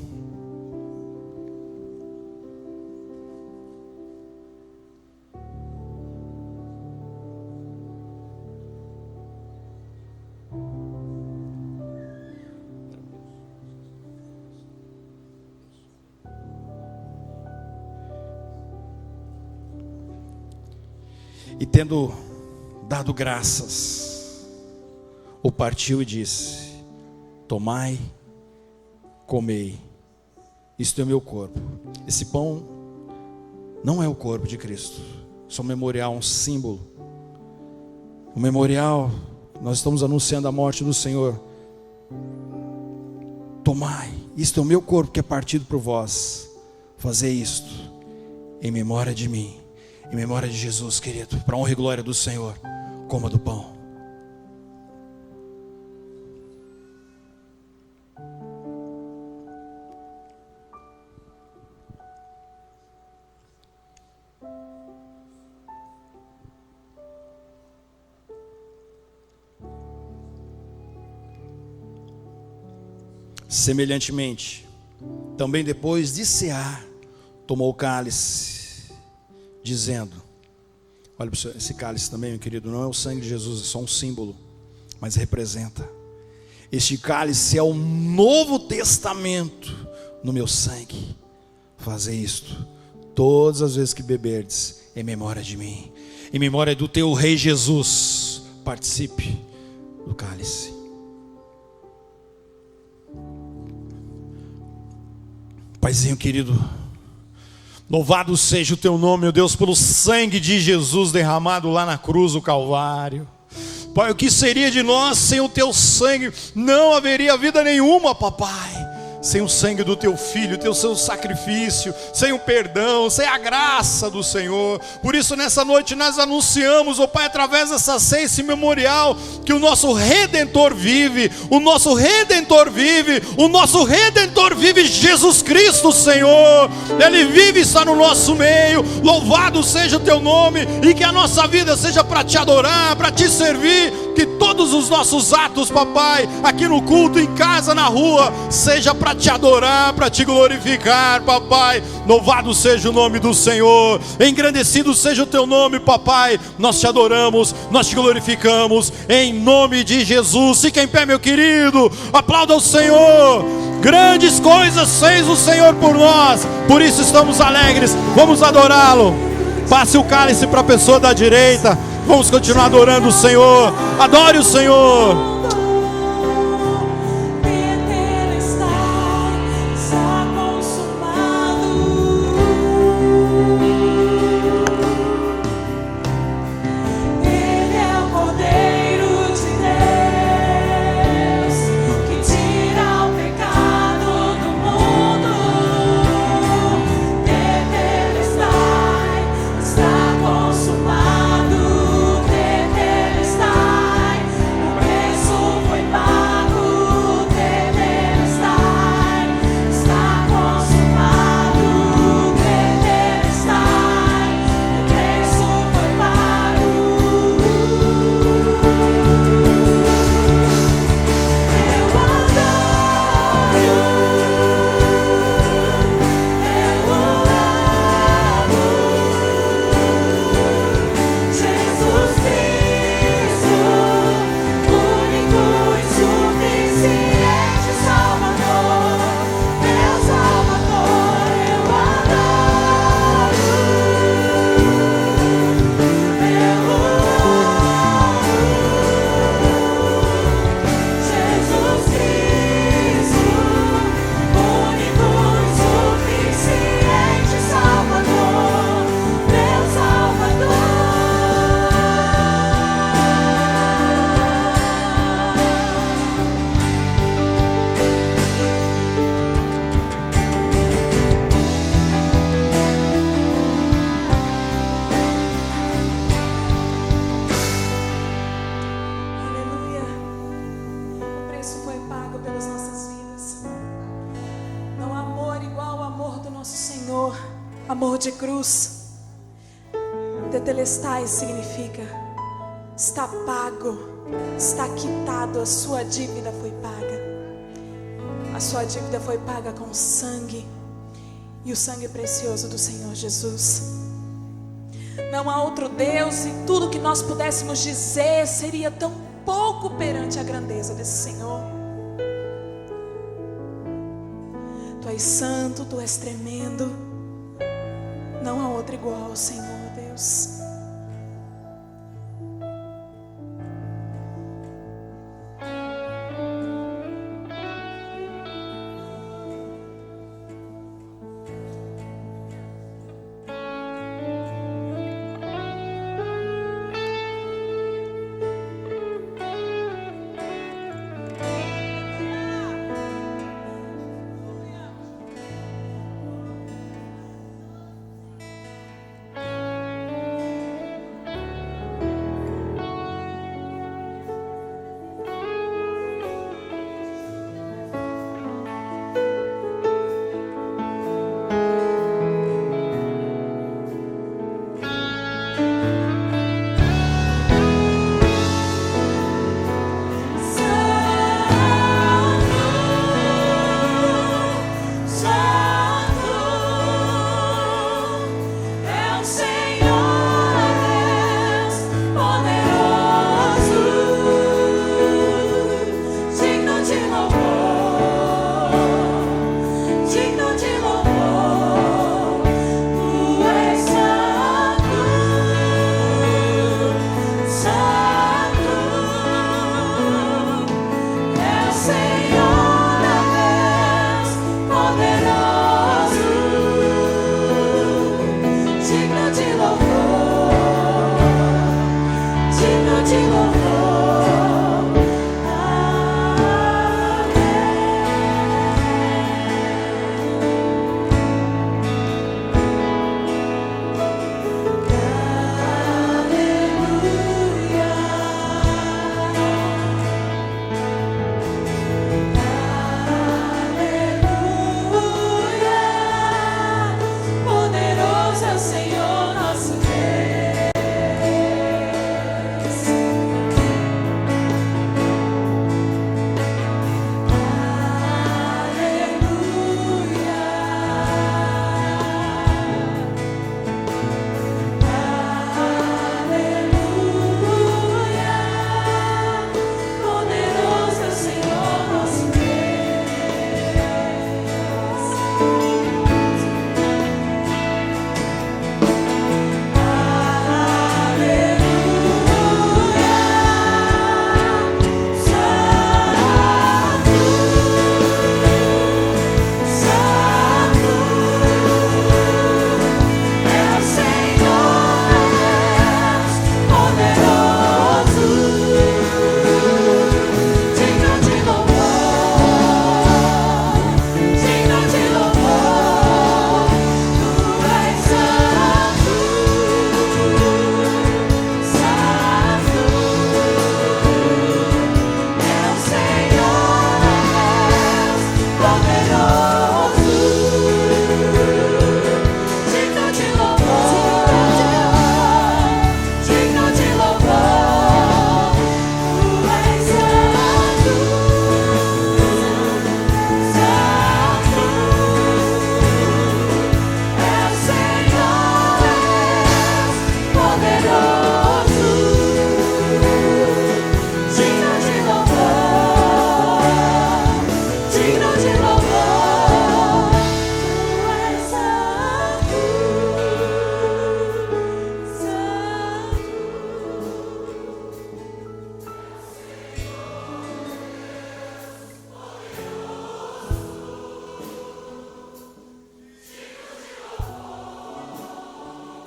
E tendo dado graças, o partiu e disse: tomai, comei, isto é o meu corpo. Esse pão não é o corpo de Cristo, é um memorial, um símbolo. O memorial, nós estamos anunciando a morte do Senhor. Tomai, isto é o meu corpo que é partido por vós. Fazei isto em memória de mim, em memória de Jesus, querido. Para a honra e glória do Senhor, coma do pão. Semelhantemente, também depois de cear, tomou o cálice, dizendo: olha para esse cálice também, meu querido, não é o sangue de Jesus, é só um símbolo, mas representa. Este cálice é o Novo Testamento no meu sangue. Fazei isto todas as vezes que beberdes, em memória de mim, em memória do teu Rei Jesus. Participe do cálice. Paizinho querido, louvado seja o teu nome, meu Deus, pelo sangue de Jesus derramado lá na cruz do Calvário. Pai, o que seria de nós sem o teu sangue? Não haveria vida nenhuma, papai, sem o sangue do teu filho, teu seu sacrifício, sem o perdão, sem a graça do Senhor. Por isso nessa noite nós anunciamos, ó Pai, através dessa ceia, esse memorial, que o nosso Redentor vive, o nosso Redentor vive, o nosso Redentor vive, Jesus Cristo, Senhor. Ele vive e está no nosso meio. Louvado seja o teu nome, e que a nossa vida seja para te adorar, para te servir. Que todos os nossos atos, papai, aqui no culto, em casa, na rua, seja para te adorar, para te glorificar, papai. Louvado seja o nome do Senhor, engrandecido seja o teu nome, papai. Nós te adoramos, nós te glorificamos, em nome de Jesus. Fica em pé, meu querido, aplauda o Senhor. Grandes coisas fez o Senhor por nós, por isso estamos alegres. Vamos adorá-lo. Passe o cálice para a pessoa da direita. Vamos continuar adorando o Senhor. Adore o Senhor. Está consumado. Amor de cruz. Tetelestai significa está pago, está quitado, a sua dívida foi paga. A sua dívida foi paga com sangue, e o sangue precioso do Senhor Jesus. Não há outro Deus, e tudo que nós pudéssemos dizer seria tão pouco perante a grandeza desse Senhor. Tu és santo, tu és tremendo. Não há outro igual ao Senhor, Deus.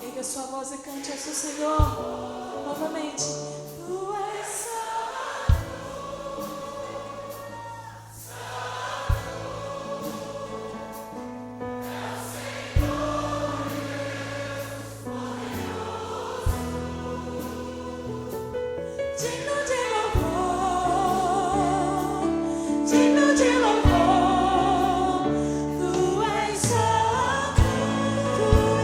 Erga sua voz e cante ao seu Senhor novamente. Tu és santo. Digno de louvor, digno de louvor. Tu és santo. Tu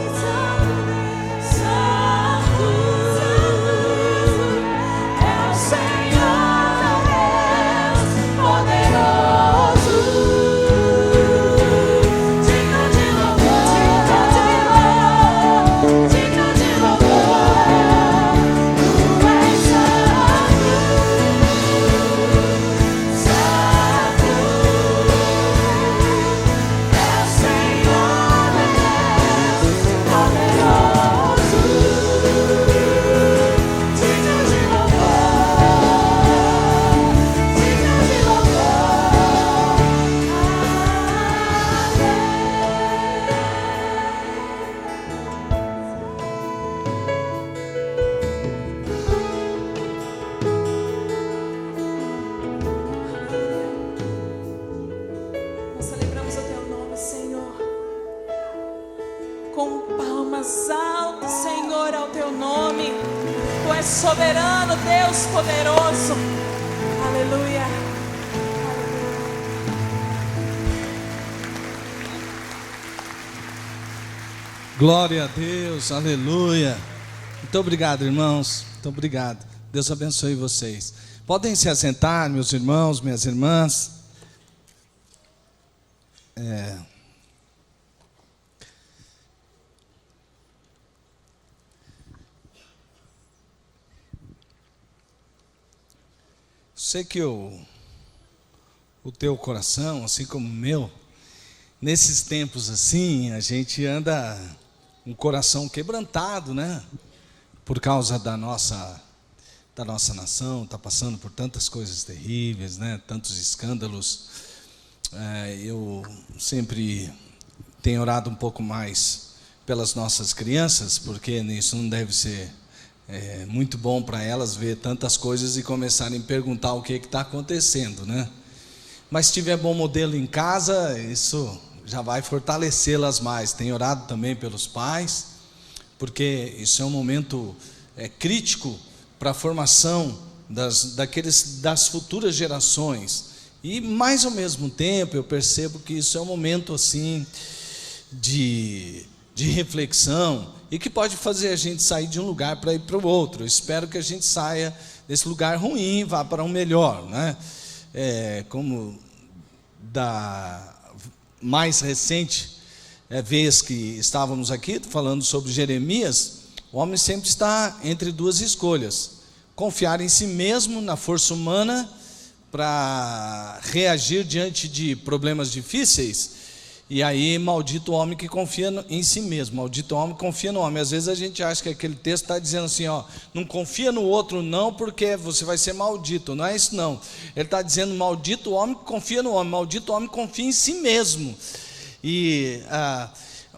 com palmas altas, Senhor, ao teu nome. Tu és soberano, Deus poderoso. Aleluia. Glória a Deus, aleluia. Muito obrigado, irmãos. Muito obrigado. Deus abençoe vocês. Podem se assentar, meus irmãos, minhas irmãs. Sei que o teu coração, assim como o meu, nesses tempos assim, a gente anda um coração quebrantado, né? Por causa da nossa nação, está passando por tantas coisas terríveis, né? Tantos escândalos. Eu sempre tenho orado um pouco mais pelas nossas crianças, porque isso não deve ser muito bom para elas ver tantas coisas e começarem a perguntar o que está acontecendo, né? Mas se tiver bom modelo em casa, isso já vai fortalecê-las mais. Tenho orado também pelos pais, porque isso é um momento crítico para a formação das futuras gerações. E mais ao mesmo tempo eu percebo que isso é um momento assim de reflexão e que pode fazer a gente sair de um lugar para ir para o outro. Eu espero que a gente saia desse lugar ruim e vá para um melhor, né? Como da mais recente vez que estávamos aqui falando sobre Jeremias, o homem sempre está entre duas escolhas: confiar em si mesmo, na força humana, para reagir diante de problemas difíceis. E aí, maldito o homem que confia em si mesmo, maldito o homem que confia no homem. Às vezes a gente acha que aquele texto está dizendo assim, não confia no outro não, porque você vai ser maldito. Não é isso não. Ele está dizendo, maldito o homem que confia no homem, maldito o homem que confia em si mesmo.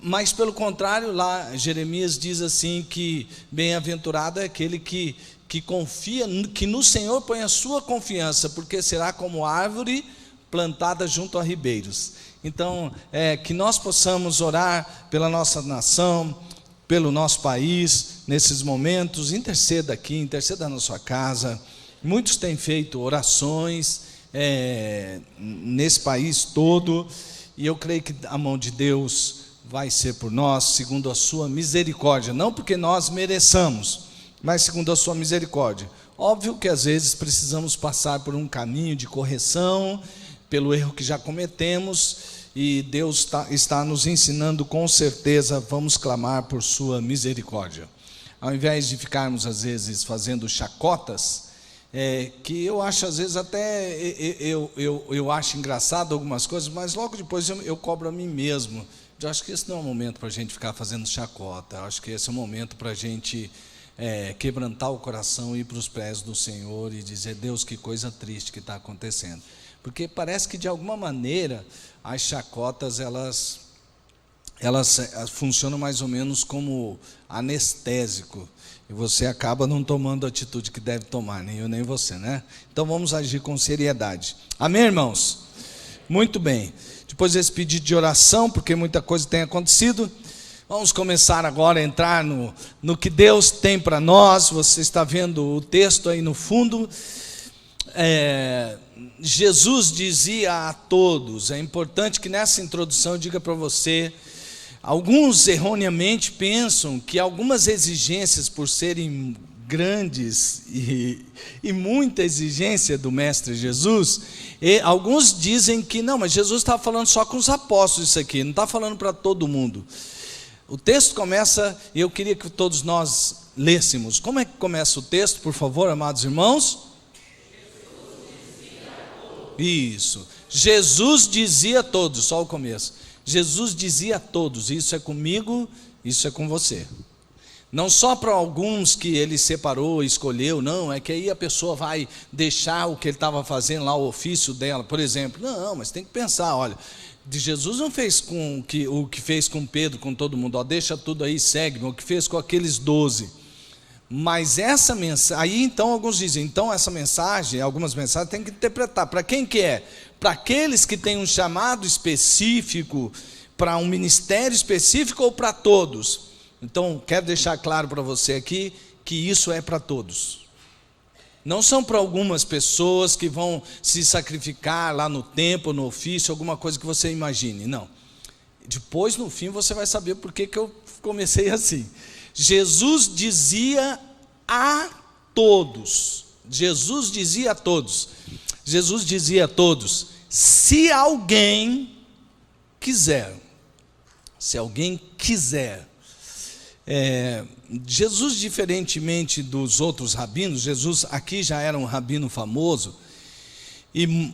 Mas pelo contrário, lá Jeremias diz assim que bem-aventurado é aquele que confia, que no Senhor põe a sua confiança, porque será como árvore plantada junto a ribeiros. Então, que nós possamos orar pela nossa nação, pelo nosso país, nesses momentos. Interceda aqui, interceda na sua casa. Muitos têm feito orações nesse país todo, e eu creio que a mão de Deus vai ser por nós, segundo a sua misericórdia, não porque nós mereçamos, mas segundo a sua misericórdia. Óbvio que às vezes precisamos passar por um caminho de correção, pelo erro que já cometemos, e Deus está nos ensinando com certeza. Vamos clamar por sua misericórdia. Ao invés de ficarmos às vezes fazendo chacotas, que eu acho às vezes até, eu acho engraçado algumas coisas, mas logo depois eu cobro a mim mesmo. Eu acho que esse não é o momento para a gente ficar fazendo chacota. Eu acho que esse é o momento para a gente quebrantar o coração, ir para os pés do Senhor e dizer, Deus, que coisa triste que está acontecendo. Porque parece que de alguma maneira as chacotas elas funcionam mais ou menos como anestésico, e você acaba não tomando a atitude que deve tomar, nem eu nem você, né? Então vamos agir com seriedade. Amém, irmãos? Muito bem. Depois desse pedido de oração, porque muita coisa tem acontecido, vamos começar agora a entrar no que Deus tem para nós. Você está vendo o texto aí no fundo. Jesus dizia a todos, é importante que nessa introdução eu diga para você, alguns erroneamente pensam que algumas exigências, por serem grandes e muita exigência do Mestre Jesus, alguns dizem que não, mas Jesus estava falando só com os apóstolos isso aqui, não está falando para todo mundo. O texto começa, e eu queria que todos nós lêssemos. Como é que começa o texto, por favor, amados irmãos? Isso, Jesus dizia a todos, só o começo. Jesus dizia a todos, isso é comigo, isso é com você. Não só para alguns que ele separou, escolheu, não, é que aí a pessoa vai deixar o que ele estava fazendo lá, o ofício dela, por exemplo. Não, mas tem que pensar, olha, Jesus não fez o que fez com Pedro, com todo mundo, deixa tudo aí, segue-me, o que fez com aqueles 12. Mas essa mensagem, aí então alguns dizem, então essa mensagem, algumas mensagens tem que interpretar, para quem que é? Para aqueles que têm um chamado específico, para um ministério específico ou para todos? Então, quero deixar claro para você aqui que isso é para todos. Não são para algumas pessoas que vão se sacrificar lá no templo, no ofício, alguma coisa que você imagine. Não. Depois, no fim, você vai saber por que eu comecei assim. Jesus dizia a todos. Jesus dizia a todos. Jesus dizia a todos: se alguém quiser. Se alguém quiser. Jesus, diferentemente dos outros rabinos, Jesus aqui já era um rabino famoso, e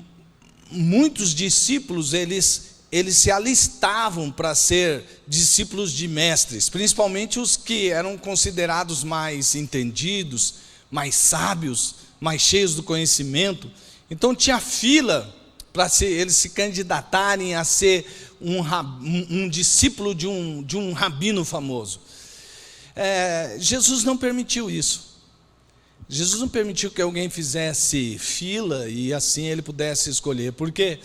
muitos discípulos, eles se alistavam para ser discípulos de mestres, principalmente os que eram considerados mais entendidos, mais sábios, mais cheios do conhecimento. Então tinha fila para eles se candidatarem a ser um discípulo de um rabino famoso. Jesus não permitiu isso. Jesus não permitiu que alguém fizesse fila e assim ele pudesse escolher, porque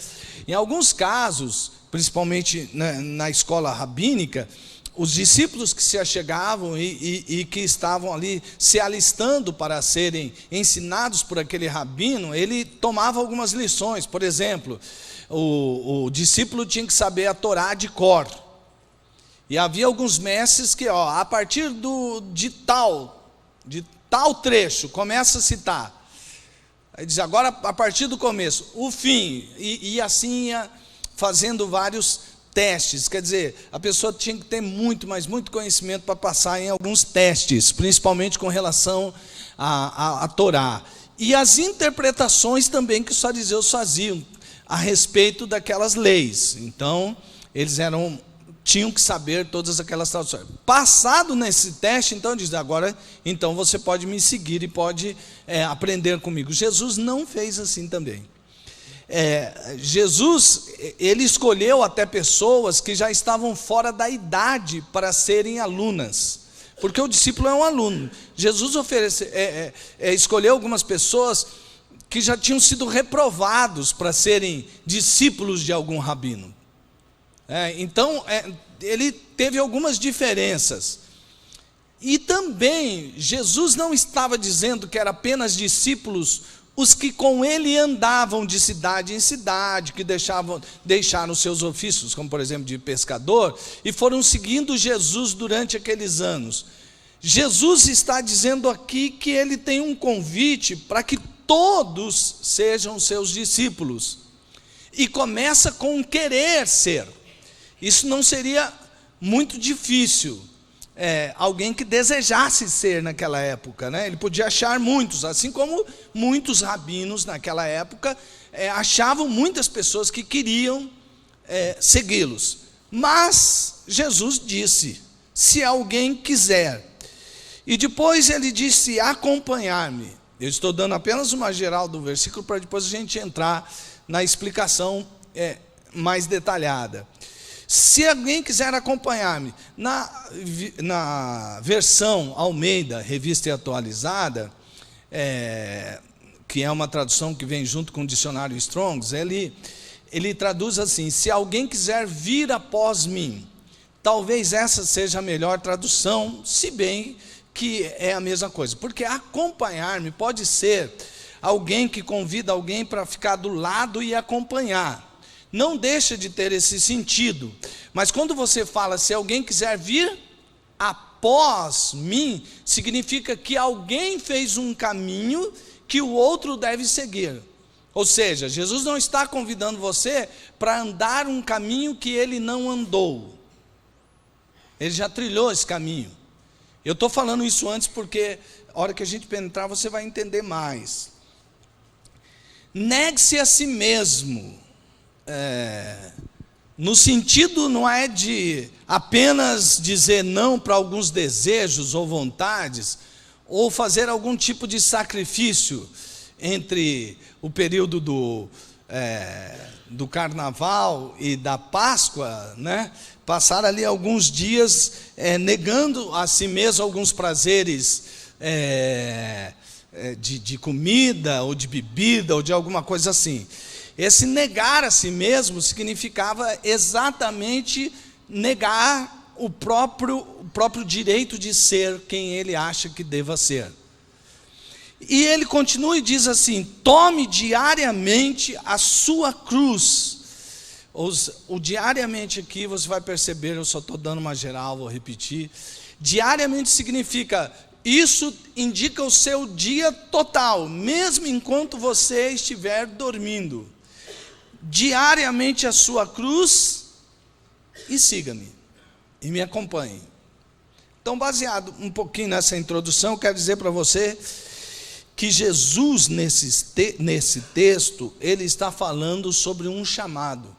em alguns casos, principalmente na escola rabínica, os discípulos que se achegavam e que estavam ali se alistando para serem ensinados por aquele rabino, ele tomava algumas lições. Por exemplo, o discípulo tinha que saber a Torá de cor. E havia alguns mestres que, a partir de tal trecho, começa a citar. Aí diz, agora a partir do começo, o fim. E assim ia fazendo vários testes. Quer dizer, a pessoa tinha que ter muito conhecimento para passar em alguns testes, principalmente com relação à Torá. E as interpretações também que os fariseus faziam a respeito daquelas leis. Então, eles tinham que saber todas aquelas traduções. Passado nesse teste, então diz, agora então você pode me seguir e pode aprender comigo. Jesus não fez assim também. Jesus, ele escolheu até pessoas que já estavam fora da idade para serem alunas, porque o discípulo é um aluno. Jesus escolheu algumas pessoas que já tinham sido reprovados para serem discípulos de algum rabino. Então, ele teve algumas diferenças. E também, Jesus não estava dizendo que eram apenas discípulos os que com ele andavam de cidade em cidade, que deixaram seus ofícios, como por exemplo de pescador, e foram seguindo Jesus durante aqueles anos. Jesus está dizendo aqui que ele tem um convite para que todos sejam seus discípulos. E começa com querer ser. Isso não seria muito difícil, alguém que desejasse ser naquela época, né? Ele podia achar muitos, assim como muitos rabinos naquela época achavam muitas pessoas que queriam segui-los. Mas Jesus disse, se alguém quiser. E depois ele disse, acompanhar-me. Eu estou dando apenas uma geral do versículo para depois a gente entrar na explicação mais detalhada. Se alguém quiser acompanhar-me, na versão Almeida, revista e atualizada, que é uma tradução que vem junto com o dicionário Strongs, ele traduz assim, se alguém quiser vir após mim. Talvez essa seja a melhor tradução, se bem que é a mesma coisa, porque acompanhar-me pode ser alguém que convida alguém para ficar do lado e acompanhar. Não deixa de ter esse sentido, mas quando você fala, se alguém quiser vir após mim, significa que alguém fez um caminho que o outro deve seguir. Ou seja, Jesus não está convidando você para andar um caminho que ele não andou. Ele já trilhou esse caminho. Eu estou falando isso antes porque a hora que a gente penetrar você vai entender mais. Negue-se a si mesmo. No sentido não é de apenas dizer não para alguns desejos ou vontades, ou fazer algum tipo de sacrifício entre o período do carnaval e da Páscoa, né? Passar ali alguns dias negando a si mesmo alguns prazeres de comida ou de bebida ou de alguma coisa assim. Esse negar a si mesmo significava exatamente negar o próprio direito de ser quem ele acha que deva ser. E ele continua e diz assim: tome diariamente a sua cruz. O diariamente aqui você vai perceber, eu só estou dando uma geral, vou repetir. Diariamente significa, isso indica o seu dia total, mesmo enquanto você estiver dormindo. Diariamente a sua cruz e siga-me, e me acompanhe. Então, baseado um pouquinho nessa introdução, eu quero dizer para você que Jesus, nesse texto, ele está falando sobre um chamado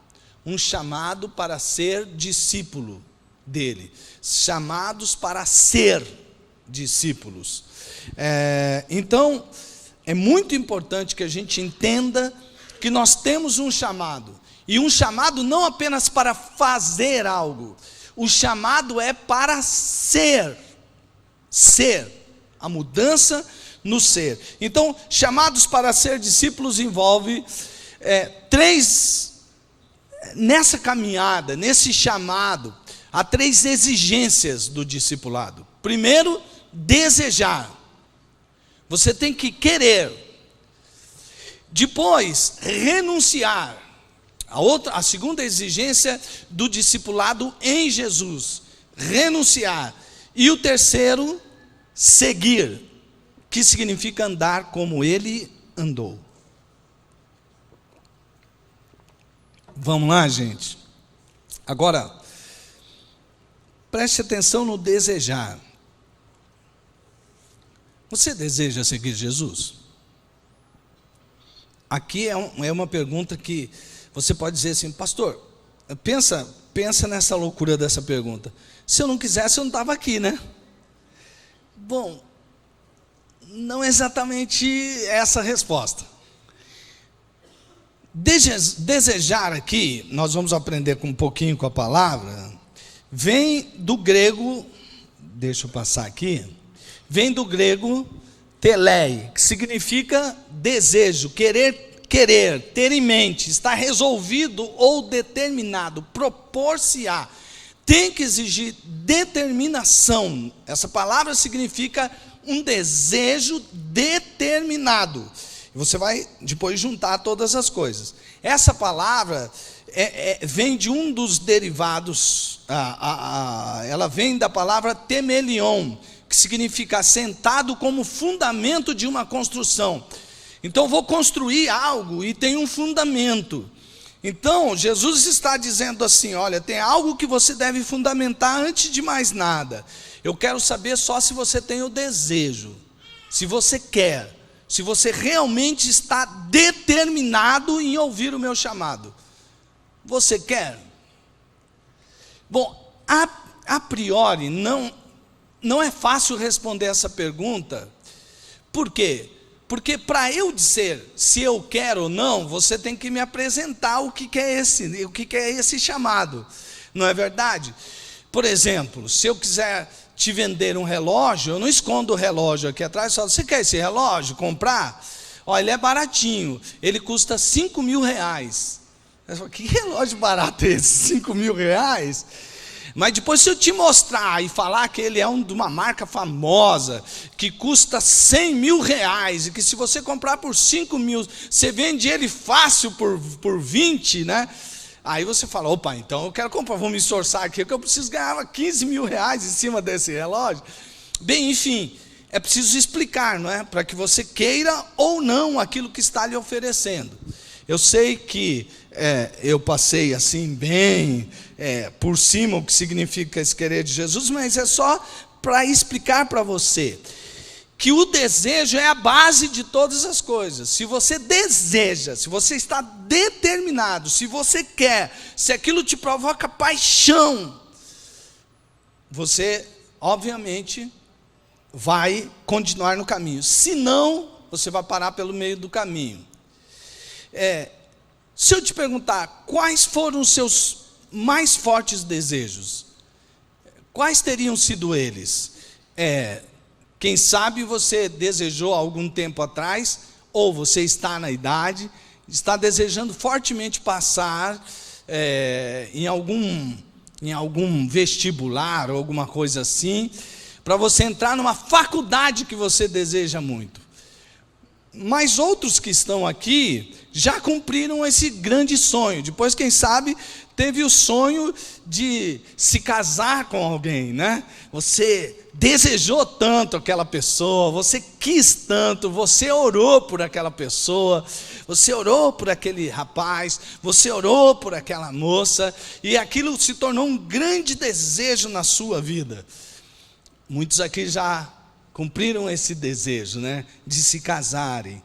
para ser discípulo dele, chamados para ser discípulos. Então, é muito importante que a gente entenda que nós temos um chamado, e um chamado não apenas para fazer algo, o chamado é para ser, a mudança no ser. Então, chamados para ser discípulos envolve nessa caminhada, nesse chamado, há 3 exigências do discipulado. Primeiro, desejar. Você tem que depois, renunciar. A segunda exigência do discipulado em Jesus, renunciar. E o terceiro, seguir, que significa andar como ele andou. Vamos lá, gente? Agora, preste atenção no desejar. Você deseja seguir Jesus? Aqui é uma pergunta que você pode dizer assim: pastor, pensa nessa loucura dessa pergunta. Se eu não quisesse, eu não estava aqui, né? Bom, não é exatamente essa a resposta. Desejar aqui, nós vamos aprender um pouquinho com a palavra, vem do grego, deixa eu passar aqui, vem do grego telei, que significa desejo, querer, ter em mente, estar resolvido ou determinado, propor-se-á. Tem que exigir determinação. Essa palavra significa um desejo determinado. Você vai depois juntar todas as coisas. Essa palavra vem de um dos derivados, ela vem da palavra temelion, que significa assentado como fundamento de uma construção. Então, vou construir algo e tem um fundamento. Então, Jesus está dizendo assim: olha, tem algo que você deve fundamentar antes de mais nada. Eu quero saber só se você tem o desejo, se você quer, se você realmente está determinado em ouvir o meu chamado. Você quer? Bom, a priori, não é fácil responder essa pergunta. Por quê? Porque para eu dizer se eu quero ou não, você tem que me apresentar o que é esse chamado. Não é verdade? Por exemplo, se eu quiser te vender um relógio, eu não escondo o relógio aqui atrás, só: você quer esse relógio? Comprar? Olha, ele é baratinho, ele custa R$5.000. Eu falo: que relógio barato é esse? R$5.000? Mas depois, se eu te mostrar e falar que ele é de uma marca famosa, que custa R$100.000, e que se você comprar por 5.000, você vende ele fácil por 20, né? Aí você fala: opa, então eu quero comprar, vou me esforçar aqui, porque eu preciso ganhar R$15.000 em cima desse relógio. Bem, enfim, é preciso explicar, não é? Para que você queira ou não aquilo que está lhe oferecendo. Eu sei que eu passei assim bem por cima o que significa esse querer de Jesus, mas é só para explicar para você que o desejo é a base de todas as coisas. Se você deseja, se você está determinado, se você quer, se aquilo te provoca paixão, você, obviamente, vai continuar no caminho. Se não, você vai parar pelo meio do caminho. Se eu te perguntar quais foram os seus mais fortes desejos, quais teriam sido eles? Quem sabe você desejou há algum tempo atrás, ou você está na idade, está desejando fortemente passar em algum em algum vestibular ou alguma coisa assim, para você entrar numa faculdade que você deseja muito. Mas outros que estão aqui já cumpriram esse grande sonho. Depois, quem sabe, teve o sonho de se casar com alguém, né? Você desejou tanto aquela pessoa, você quis tanto, você orou por aquela pessoa, você orou por aquele rapaz, você orou por aquela moça, e aquilo se tornou um grande desejo na sua vida. Muitos aqui já cumpriram esse desejo, né, de se casarem.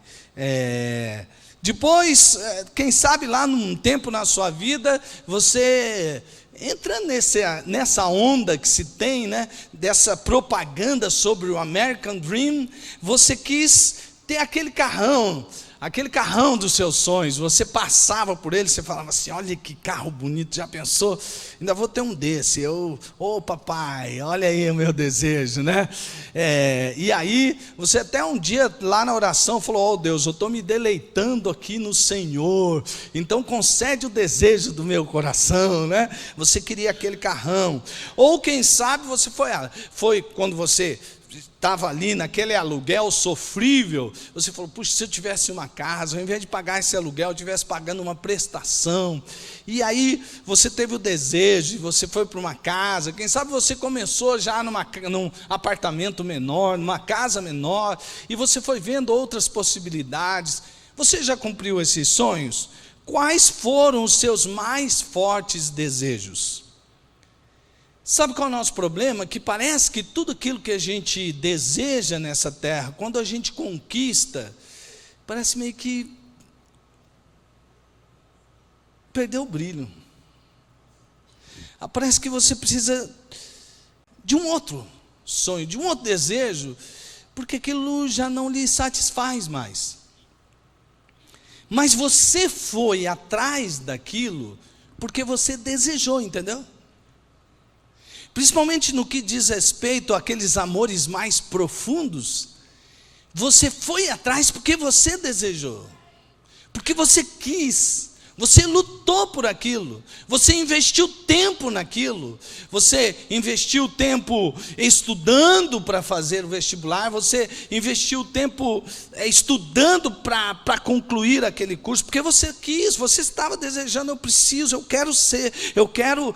Depois, quem sabe lá num tempo na sua vida, você entra nessa onda que se tem, né, dessa propaganda sobre o American Dream. Você quis ter aquele carrão dos seus sonhos. Você passava por ele, você falava assim: olha que carro bonito, já pensou? Ainda vou ter um desse. Papai, olha aí o meu desejo, né? E aí, você até um dia lá na oração falou: oh Deus, eu estou me deleitando aqui no Senhor, então concede o desejo do meu coração, né? Você queria aquele carrão. Ou quem sabe você foi quando você estava ali naquele aluguel sofrível, você falou: puxa, se eu tivesse uma casa, ao invés de pagar esse aluguel, eu estivesse pagando uma prestação. E aí você teve o desejo, você foi para uma casa, quem sabe você começou já num apartamento menor, numa casa menor, e você foi vendo outras possibilidades. Você já cumpriu esses sonhos? Quais foram os seus mais fortes desejos? Sabe qual é o nosso problema? Que parece que tudo aquilo que a gente deseja nessa terra, quando a gente conquista, parece meio que perdeu o brilho. Parece que você precisa de um outro sonho, de um outro desejo, porque aquilo já não lhe satisfaz mais. Mas você foi atrás daquilo porque você desejou, entendeu? Principalmente no que diz respeito àqueles amores mais profundos, você foi atrás porque você desejou, porque você quis, você lutou por aquilo, você investiu tempo naquilo, você investiu tempo estudando para fazer o vestibular, você investiu tempo estudando para concluir aquele curso, porque você quis, você estava desejando: eu preciso, eu quero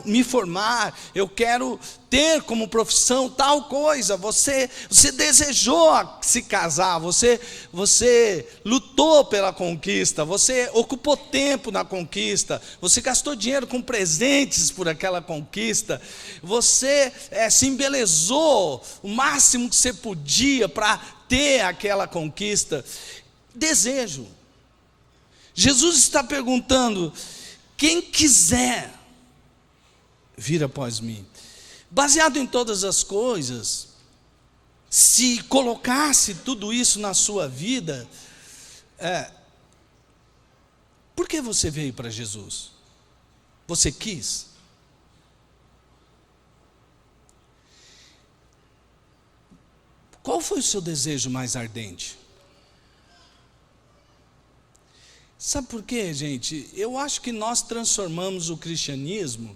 me formar, eu quero ter como profissão tal coisa. Você desejou se casar, você lutou pela conquista, você ocupou tempo na conquista, você gastou dinheiro com presentes por aquela conquista, você se embelezou o máximo que você podia para ter aquela conquista. Desejo. Jesus está perguntando: quem quiser vir após mim. Baseado em todas as coisas, se colocasse tudo isso na sua vida, por que você veio para Jesus? Você quis? Qual foi o seu desejo mais ardente? Sabe por quê, gente? Eu acho que nós transformamos o cristianismo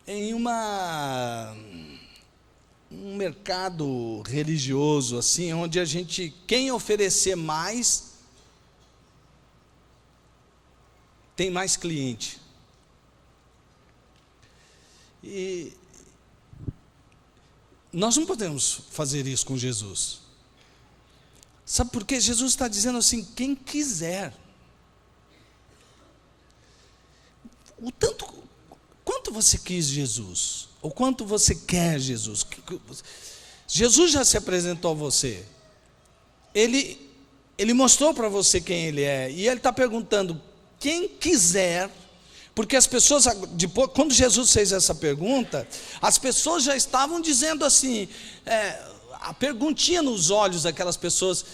em um mercado religioso, assim, onde quem oferecer mais, tem mais cliente. E nós não podemos fazer isso com Jesus. Sabe por quê? Jesus está dizendo assim: quem quiser. Quanto você quis Jesus? Ou quanto você quer Jesus? Jesus já se apresentou a você. Ele mostrou para você quem Ele é. E Ele está perguntando: quem quiser. Porque as pessoas, depois, quando Jesus fez essa pergunta, as pessoas já estavam dizendo assim, a perguntinha nos olhos daquelas pessoas: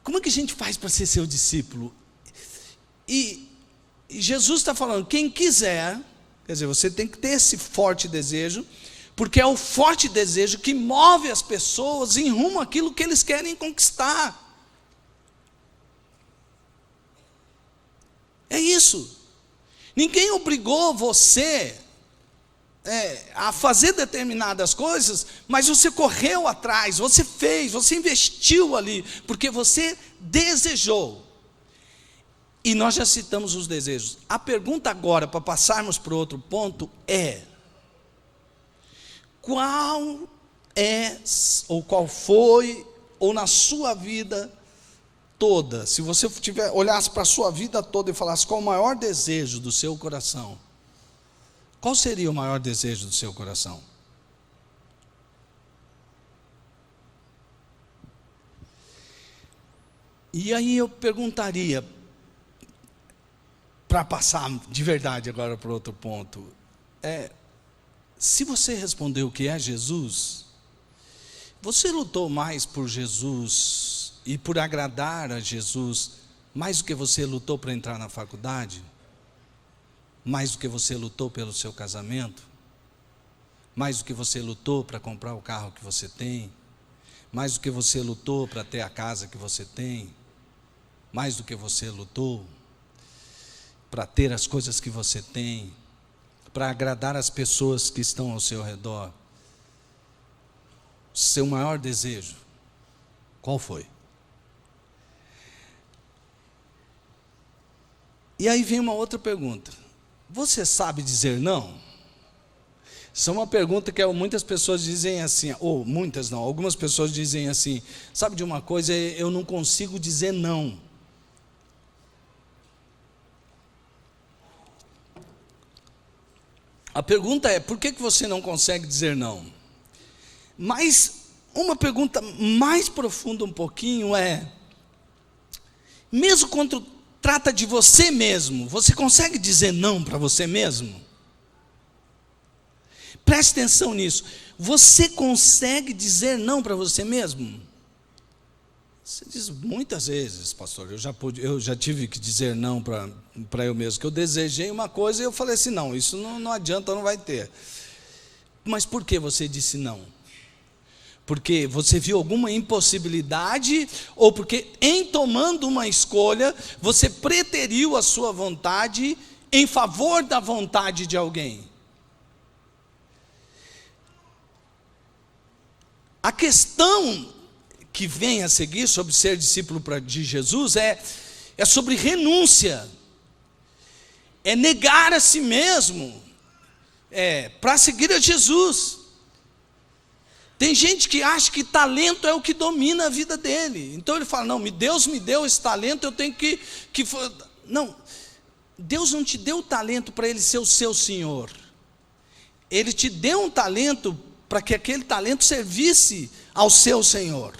como é que a gente faz para ser seu discípulo? E Jesus está falando: quem quiser, quer dizer, você tem que ter esse forte desejo, porque é o forte desejo que move as pessoas em rumo àquilo que eles querem conquistar. É isso. Ninguém obrigou você a fazer determinadas coisas, mas você correu atrás, você fez, você investiu ali, porque você desejou. E nós já citamos os desejos. A pergunta agora, para passarmos para o outro ponto, é: qual foi, ou na sua vida toda, se você olhasse para a sua vida toda e falasse qual o maior desejo do seu coração, qual seria o maior desejo do seu coração? E aí eu perguntaria, para passar de verdade agora para outro ponto, se você respondeu o que é Jesus, você lutou mais por Jesus e por agradar a Jesus, mais do que você lutou para entrar na faculdade? Mais do que você lutou pelo seu casamento? Mais do que você lutou para comprar o carro que você tem? Mais do que você lutou para ter a casa que você tem? Mais do que você lutou para ter as coisas que você tem, para agradar as pessoas que estão ao seu redor? Seu maior desejo, qual foi? E aí vem uma outra pergunta: você sabe dizer não? Isso é uma pergunta que muitas pessoas dizem assim, ou muitas não, algumas pessoas dizem assim: sabe de uma coisa, eu não consigo dizer não. A pergunta é: por que você não consegue dizer não? Mas uma pergunta mais profunda um pouquinho é: mesmo quando trata de você mesmo, você consegue dizer não para você mesmo? Preste atenção nisso. Você consegue dizer não para você mesmo? Você diz: muitas vezes, pastor, eu já tive que dizer não para eu mesmo, que eu desejei uma coisa e eu falei assim: não, isso não adianta, não vai ter. Mas por que você disse não? Porque você viu alguma impossibilidade, ou porque em tomando uma escolha, você preteriu a sua vontade em favor da vontade de alguém? A questão que vem a seguir sobre ser discípulo de Jesus é sobre renúncia, é negar a si mesmo, para seguir a Jesus. Tem gente que acha que talento é o que domina a vida dele, então ele fala: não, Deus me deu esse talento, eu tenho que... Não, Deus não te deu o talento para ele ser o seu Senhor, ele te deu um talento para que aquele talento servisse ao seu Senhor.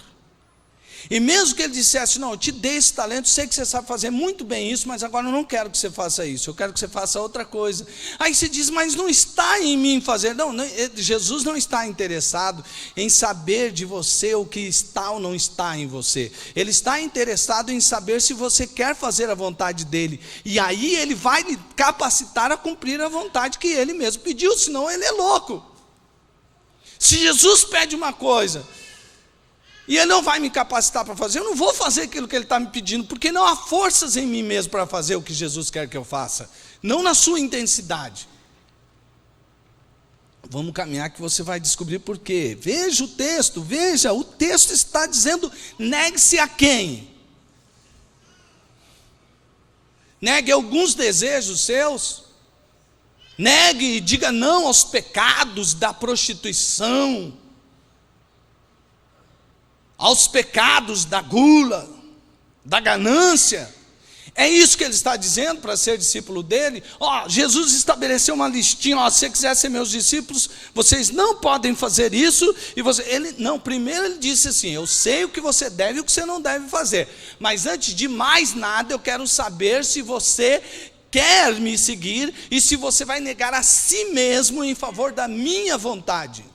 E mesmo que ele dissesse: não, eu te dei esse talento, sei que você sabe fazer muito bem isso, mas agora eu não quero que você faça isso, eu quero que você faça outra coisa. Aí você diz: mas não está em mim fazer. Não, Jesus não está interessado em saber de você o que está ou não está em você. Ele está interessado em saber se você quer fazer a vontade dele. E aí ele vai lhe capacitar a cumprir a vontade que ele mesmo pediu, senão ele é louco. Se Jesus pede uma coisa e ele não vai me capacitar para fazer, eu não vou fazer aquilo que ele está me pedindo, porque não há forças em mim mesmo para fazer o que Jesus quer que eu faça, não na sua intensidade. Vamos caminhar que você vai descobrir por quê. Veja o texto está dizendo: negue-se a quem? Negue alguns desejos seus, negue e diga não aos pecados da prostituição, aos pecados da gula, da ganância. É isso que ele está dizendo para ser discípulo dele. Jesus estabeleceu uma listinha: se você quiser ser meus discípulos, vocês não podem fazer isso. Primeiro ele disse assim: eu sei o que você deve e o que você não deve fazer, mas antes de mais nada eu quero saber se você quer me seguir e se você vai negar a si mesmo em favor da minha vontade.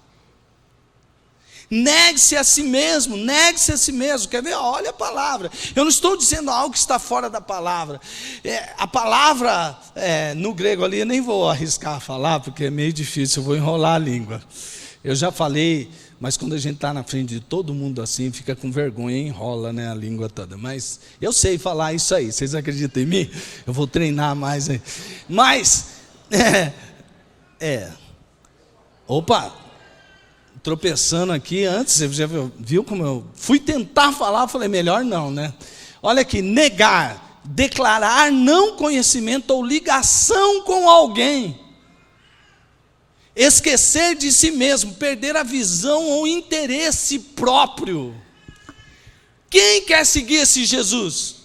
Negue-se a si mesmo, negue-se a si mesmo. Quer ver? Olha a palavra. Eu não estou dizendo algo que está fora da palavra. A palavra no grego ali, eu nem vou arriscar a falar, porque é meio difícil, eu vou enrolar a língua. Eu já falei, mas quando a gente está na frente de todo mundo assim, fica com vergonha, enrola, né, a língua toda. Mas eu sei falar isso aí, vocês acreditam em mim? Eu vou treinar mais aí. Mas, opa, tropeçando aqui antes, você já viu como eu fui tentar falar, eu falei, melhor não, né? Olha aqui, negar, declarar não conhecimento ou ligação com alguém. Esquecer de si mesmo, perder a visão ou interesse próprio. Quem quer seguir esse Jesus?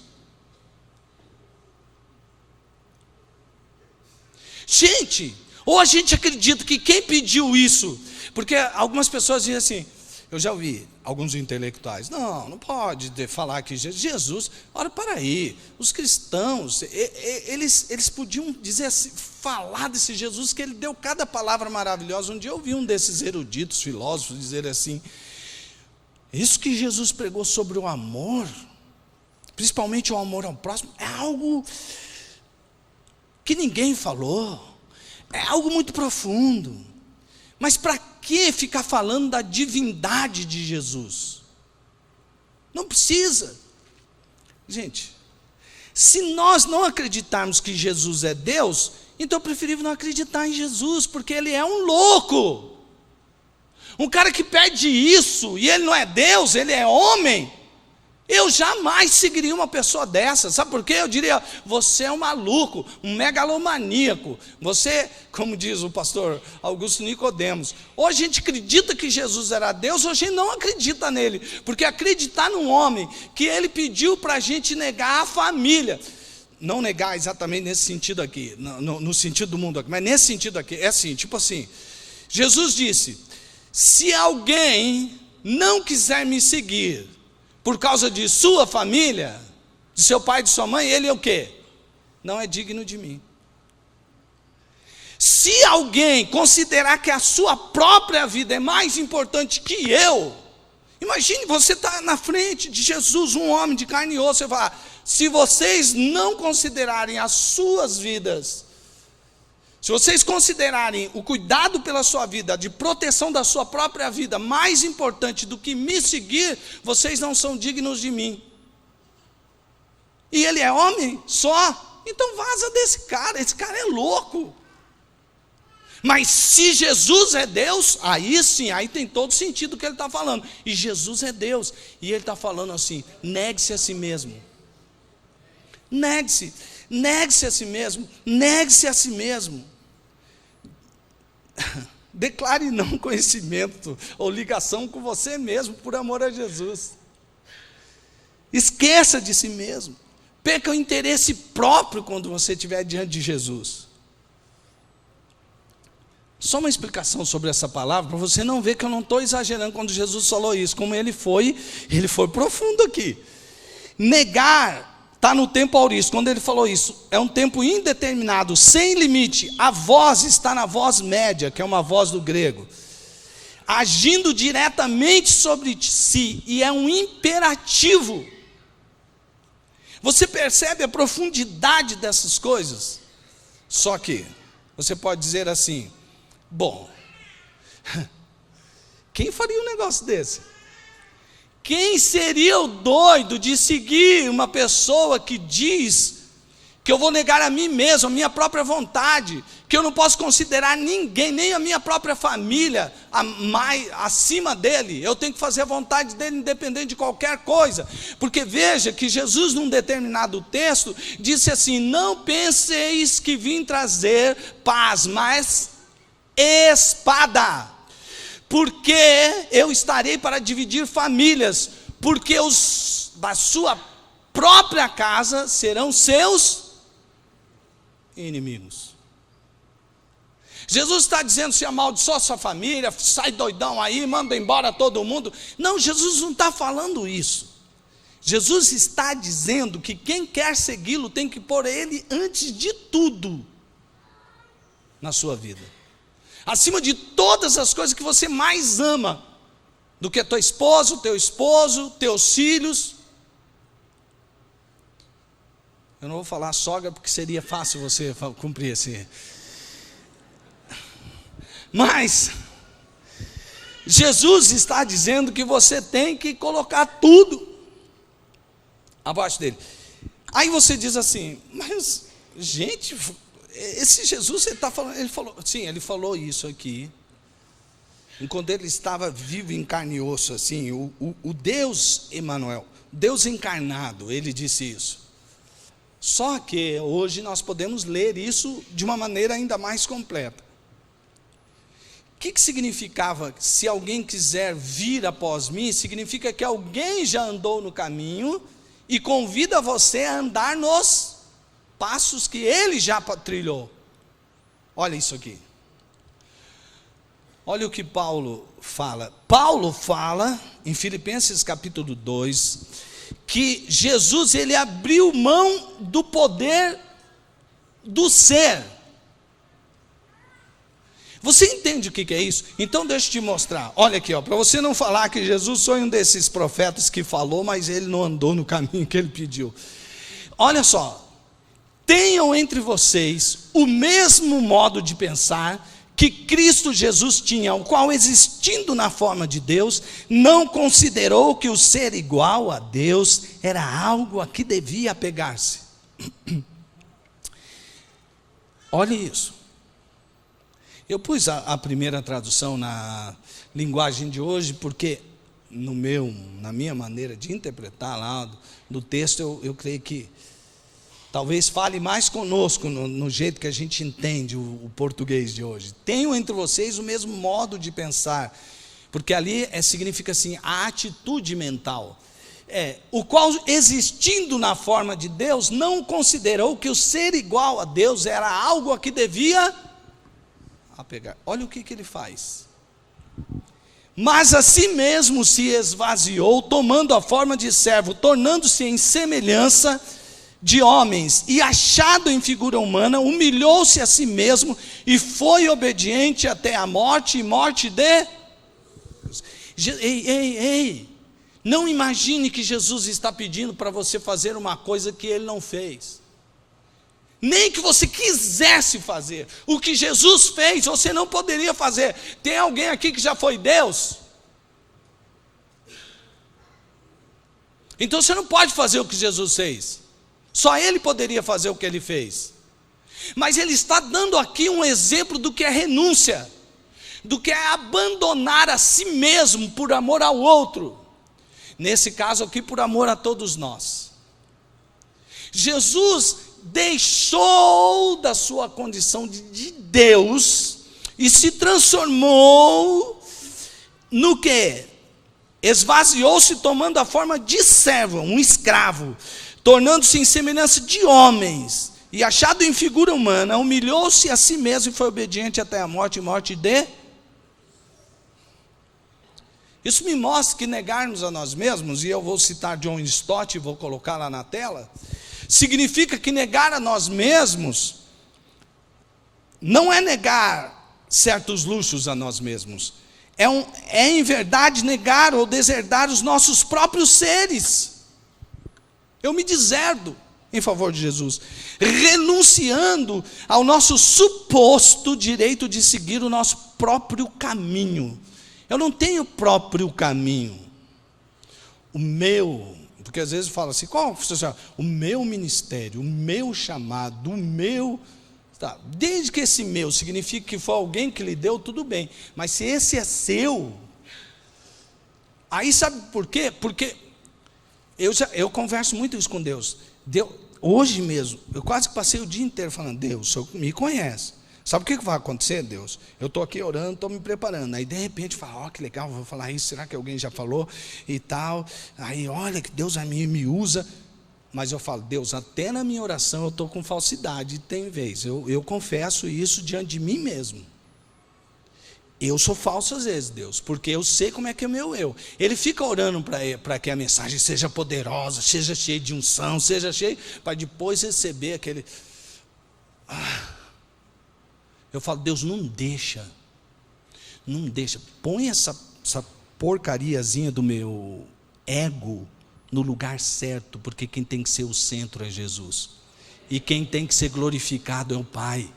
Gente, ou a gente acredita que quem pediu isso, porque algumas pessoas dizem assim, eu já ouvi alguns intelectuais, não pode falar que Jesus, olha, para aí, os cristãos, eles podiam dizer assim, falar desse Jesus, que ele deu cada palavra maravilhosa. Um dia eu ouvi um desses eruditos, filósofos, dizer assim, isso que Jesus pregou sobre o amor, principalmente o amor ao próximo, é algo que ninguém falou, é algo muito profundo. Mas para que ficar falando da divindade de Jesus? Não precisa. Gente, se nós não acreditarmos que Jesus é Deus, então eu prefiro não acreditar em Jesus, porque ele é um louco. Um cara que pede isso, e ele não é Deus, ele é homem. Eu jamais seguiria uma pessoa dessa. Sabe por quê? Eu diria, você é um maluco, um megalomaníaco. Você, como diz o pastor Augusto Nicodemos, ou a gente acredita que Jesus era Deus, ou a gente não acredita nele. Porque acreditar num homem que ele pediu para a gente negar a família, não negar exatamente nesse sentido aqui, no sentido do mundo aqui, mas nesse sentido aqui, é assim, tipo assim, Jesus disse, se alguém não quiser me seguir, por causa de sua família, de seu pai e de sua mãe, ele é o quê? Não é digno de mim. Se alguém considerar que a sua própria vida é mais importante que eu, imagine você estar na frente de Jesus, um homem de carne e osso, você fala, se vocês não considerarem as suas vidas, se vocês considerarem o cuidado pela sua vida, de proteção da sua própria vida, mais importante do que me seguir, vocês não são dignos de mim. E ele é homem só, então vaza desse cara, esse cara é louco. Mas se Jesus é Deus, aí sim, aí tem todo sentido o que ele está falando. E Jesus é Deus, e ele está falando assim, negue-se a si mesmo. Negue-se a si mesmo, negue-se a si mesmo. Declare não conhecimento ou ligação com você mesmo, por amor a Jesus. Esqueça de si mesmo. Perca o interesse próprio quando você estiver diante de Jesus. Só uma explicação sobre essa palavra, para você não ver que eu não estou exagerando quando Jesus falou isso, como ele foi profundo aqui. Negar está no tempo aorista. Quando ele falou isso, é um tempo indeterminado, sem limite. A voz está na voz média, que é uma voz do grego, agindo diretamente sobre si, e é um imperativo. Você percebe a profundidade dessas coisas? Só que você pode dizer assim, bom, quem faria um negócio desse? Quem seria o doido de seguir uma pessoa que diz que eu vou negar a mim mesmo, a minha própria vontade, que eu não posso considerar ninguém, nem a minha própria família, acima dele, eu tenho que fazer a vontade dele independente de qualquer coisa, porque veja que Jesus num determinado texto, disse assim, não penseis que vim trazer paz, mas espada, porque eu estarei para dividir famílias, porque os da sua própria casa serão seus inimigos. Jesus está dizendo, se amaldiçoa sua família, sai doidão aí, manda embora todo mundo. Não, Jesus não está falando isso. Jesus está dizendo que quem quer segui-lo tem que pôr ele antes de tudo na sua vida. Acima de todas as coisas que você mais ama, do que tua esposa, teu esposo, teus filhos. Eu não vou falar sogra, porque seria fácil você cumprir esse. Mas, Jesus está dizendo que você tem que colocar tudo abaixo dele. Aí você diz assim, mas, gente, esse Jesus, ele está falando, ele falou isso aqui, enquanto ele estava vivo em carne e osso, assim, o Deus Emanuel, Deus encarnado, ele disse isso. Só que hoje nós podemos ler isso de uma maneira ainda mais completa. O que significava, se alguém quiser vir após mim, significa que alguém já andou no caminho e convida você a andar nos passos que ele já trilhou. Olha isso aqui. Olha o que Paulo fala. Paulo fala, em Filipenses capítulo 2, que Jesus, ele abriu mão do poder do ser. Você entende o que é isso? Então deixa eu te mostrar. Olha aqui, para você não falar que Jesus foi um desses profetas que falou, mas ele não andou no caminho que ele pediu. Olha só. Tenham entre vocês o mesmo modo de pensar que Cristo Jesus tinha, o qual, existindo na forma de Deus, não considerou que o ser igual a Deus era algo a que devia apegar-se. Olha isso. Eu pus a primeira tradução na linguagem de hoje, porque na minha maneira de interpretar lá do texto, eu creio que talvez fale mais conosco no jeito que a gente entende o português de hoje. Tenham entre vocês o mesmo modo de pensar, porque ali significa assim, a atitude mental. O qual, existindo na forma de Deus, não considerou que o ser igual a Deus era algo a que devia apegar. Olha o que ele faz. Mas a si mesmo se esvaziou, tomando a forma de servo, tornando-se em semelhança de homens, e achado em figura humana, humilhou-se a si mesmo, e foi obediente até a morte, e morte de... Ei, não imagine que Jesus está pedindo para você fazer uma coisa que ele não fez. Nem que você quisesse fazer. O que Jesus fez, você não poderia fazer. Tem alguém aqui que já foi Deus? Então você não pode fazer o que Jesus fez. Só ele poderia fazer o que ele fez. Mas ele está dando aqui um exemplo do que é renúncia, do que é abandonar a si mesmo por amor ao outro. Nesse caso aqui, por amor a todos nós. Jesus deixou da sua condição de Deus e se transformou no quê? Esvaziou-se, tomando a forma de servo, um escravo, tornando-se em semelhança de homens, e achado em figura humana, humilhou-se a si mesmo e foi obediente até a morte, e morte de... Isso me mostra que negarmos a nós mesmos, e eu vou citar John Stott e vou colocar lá na tela, significa que negar a nós mesmos não é negar certos luxos a nós mesmos, é em verdade negar ou deserdar os nossos próprios seres. Eu me deserdo em favor de Jesus, renunciando ao nosso suposto direito de seguir o nosso próprio caminho. Eu não tenho próprio caminho. O meu, porque às vezes fala assim, qual o meu ministério, o meu chamado, o meu... Tá, desde que esse meu significa que foi alguém que lhe deu, tudo bem. Mas se esse é seu, aí sabe por quê? Porque eu converso muito isso com Deus. Hoje mesmo, eu quase que passei o dia inteiro falando, Deus, o Senhor me conhece. Sabe o que vai acontecer, Deus? Eu estou aqui orando, estou me preparando. Aí de repente fala, que legal, vou falar isso, será que alguém já falou? E tal. Aí olha que Deus me usa. Mas eu falo, Deus, até na minha oração eu estou com falsidade, tem vez. Eu confesso isso diante de mim mesmo. Eu sou falso às vezes, Deus, porque eu sei como é que é meu eu. Ele fica orando para que a mensagem seja poderosa, seja cheia de unção, seja cheia, para depois receber aquele... Eu falo, Deus, não deixa, põe essa porcariazinha do meu ego no lugar certo, porque quem tem que ser o centro é Jesus, e quem tem que ser glorificado é o Pai.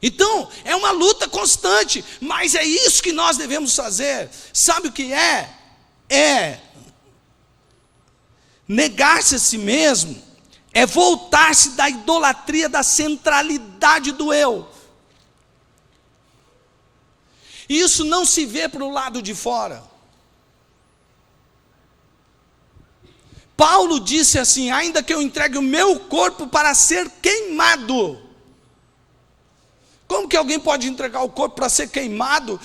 Então, é uma luta constante, mas é isso que nós devemos fazer. Sabe o que é? É negar-se a si mesmo, é voltar-se da idolatria, da centralidade do eu. E isso não se vê para o lado de fora. Paulo disse assim: ainda que eu entregue o meu corpo para ser queimado. Como que alguém pode entregar o corpo para ser queimado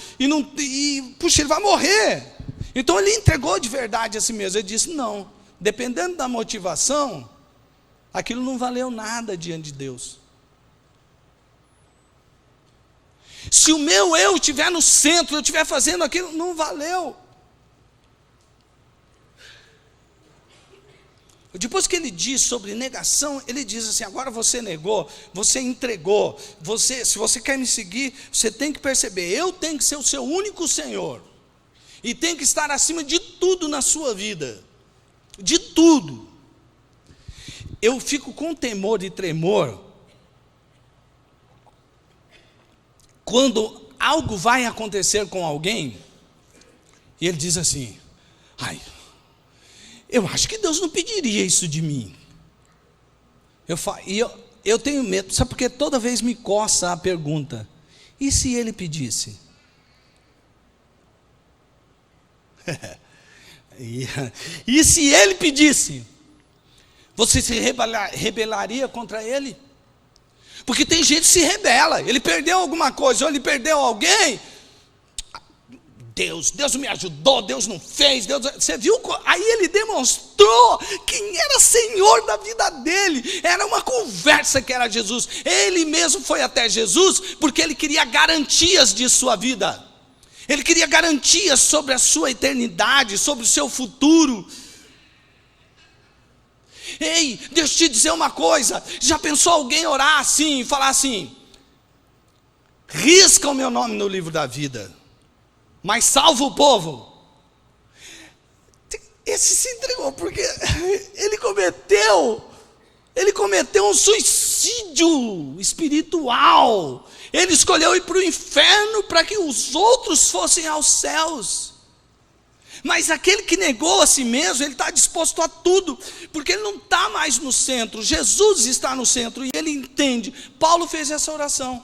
puxa, ele vai morrer? Então ele entregou de verdade a si mesmo. Ele disse: não, dependendo da motivação, aquilo não valeu nada diante de Deus. Se o meu eu estiver no centro, eu estiver fazendo aquilo, não valeu. Depois que ele diz sobre negação, ele diz assim: agora você negou, você entregou, se você quer me seguir, você tem que perceber, eu tenho que ser o seu único Senhor, e tenho que estar acima de tudo na sua vida, de tudo. Eu fico com temor e tremor quando algo vai acontecer com alguém, e ele diz assim: ai, eu acho que Deus não pediria isso de mim. Eu tenho medo, sabe, porque toda vez me coça a pergunta: e se ele pedisse? E se ele pedisse? Você se rebelaria contra ele? Porque tem gente que se rebela, ele perdeu alguma coisa, ou ele perdeu alguém. Deus não me ajudou, Deus não fez, você viu? Aí ele demonstrou quem era Senhor da vida dele. Era uma conversa que era Jesus. Ele mesmo foi até Jesus porque ele queria garantias de sua vida. Ele queria garantias sobre a sua eternidade, sobre o seu futuro. Ei, deixa eu te dizer uma coisa. Já pensou alguém orar assim e falar assim: risca o meu nome no livro da vida, mas salva o povo? Esse se entregou porque ele cometeu um suicídio espiritual. Ele escolheu ir para o inferno para que os outros fossem aos céus. Mas aquele que negou a si mesmo, ele está disposto a tudo, porque ele não está mais no centro. Jesus está no centro e ele entende. Paulo fez essa oração.